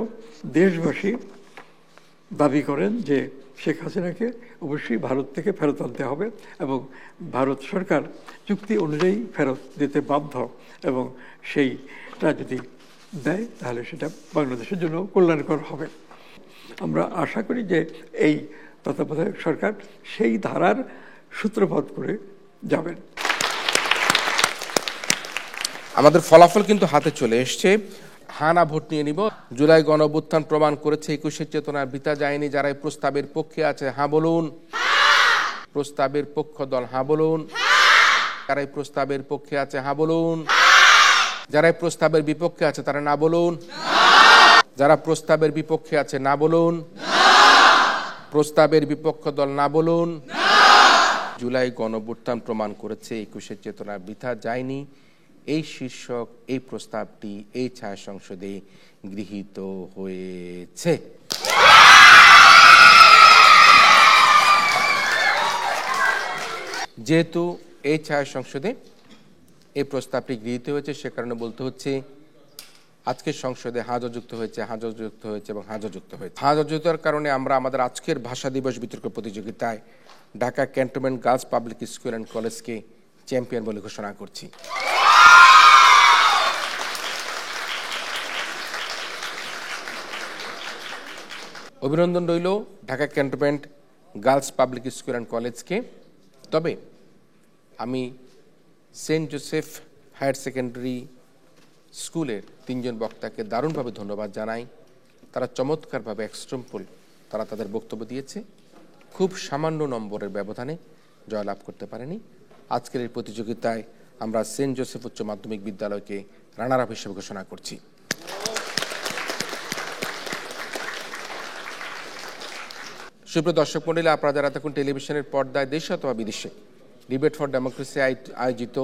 দেশবাসী দাবি করেন যে শেখ হাসিনাকে অবশ্যই ভারত থেকে ফেরত আনতে হবে এবং ভারত সরকার চুক্তি অনুযায়ী ফেরত দিতে বাধ্য, এবং সেইটা যদি দেয় তাহলে সেটা বাংলাদেশের জন্য কল্যাণকর হবে। আমরা আশা করি যে এই তত্ত্বাবধায়ক সরকার সেই ধারার সূত্রপাত করে যাবেন। আমাদের ফলাফল কিন্তু হাতে চলে এসছে। হানা ভোট নিয়ে নিব। জুলাই গণঅভ্যুত্থান প্রমাণ করেছে 21-এর চেতনা বৃথা যায়নি। যারা এই প্রস্তাবের পক্ষে আছে হ্যাঁ বলুন। প্রস্তাবের পক্ষ দল হ্যাঁ বলুন। যারা এই প্রস্তাবের পক্ষে আছে হ্যাঁ বলুন। যারা এই প্রস্তাবের বিপক্ষে আছে তারা না বলুন। যারা প্রস্তাবের বিপক্ষে আছে না বলুন। প্রস্তাবের বিপক্ষ দল না বলুন। জুলাই গণঅভ্যুত্থান প্রমাণ করেছে 21-এর চেতনা বৃথা যায়নি। এই শীর্ষক এই প্রস্তাবটি এই ছায়া সংসদে গৃহীত হয়েছে। যেহেতু এই ছায়া সংসদে এই প্রস্তাবটি গৃহীত হয়েছে, সে কারণে বলতে হচ্ছে আজকের সংসদে হাজর যুক্ত হয়েছে, হাজর যুক্ত হয়েছে এবং হাজর যুক্ত হয়েছে। হাজর যুক্তর কারণে আমরা আমাদের আজকের ভাষা দিবস বিতর্ক প্রতিযোগিতায় Dhaka cantonment girls public school and কলেজকে চ্যাম্পিয়ন বলে ঘোষণা করছি। অভিনন্দন রইল Dhaka cantonment girls public school and কলেজকে। তবে আমি সেন্ট জোসেফ হায়ার সেকেন্ডারি স্কুলের 3 জন বক্তাকে দারুণভাবে ধন্যবাদ জানাই। তারা চমৎকারভাবে এক্সট্রাম্পল তারা তাদের বক্তব্য দিয়েছে। খুব সামান্য নম্বরের ব্যবধানে জয়লাভ করতে পারেনি। আজকের এই প্রতিযোগিতায় আমরা সেন্ট জোসেফ উচ্চ মাধ্যমিক বিদ্যালয়কে রানার আপ হিসেবে ঘোষণা করছি। সুপ্রিয় দর্শক মণ্ডলী, আপনারা যারা তখন টেলিভিশনের পর্দায় দেশে অথবা বিদেশে ডিবেট ফর ডেমোক্রেসি আয়োজিত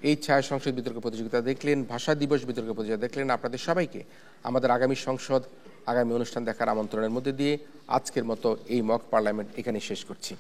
এই ছায়া সংসদ বিতর্ক প্রতিযোগিতা দেখলেন, ভাষা দিবস বিতর্ক প্রতিযোগিতা দেখলেন, আপনাদের সবাইকে আমাদের আগামী সংসদ আগামী অনুষ্ঠান দেখার আমন্ত্রণের মধ্যে দিয়ে আজকের মতো এই মক পার্লামেন্ট এখানে শেষ করছি।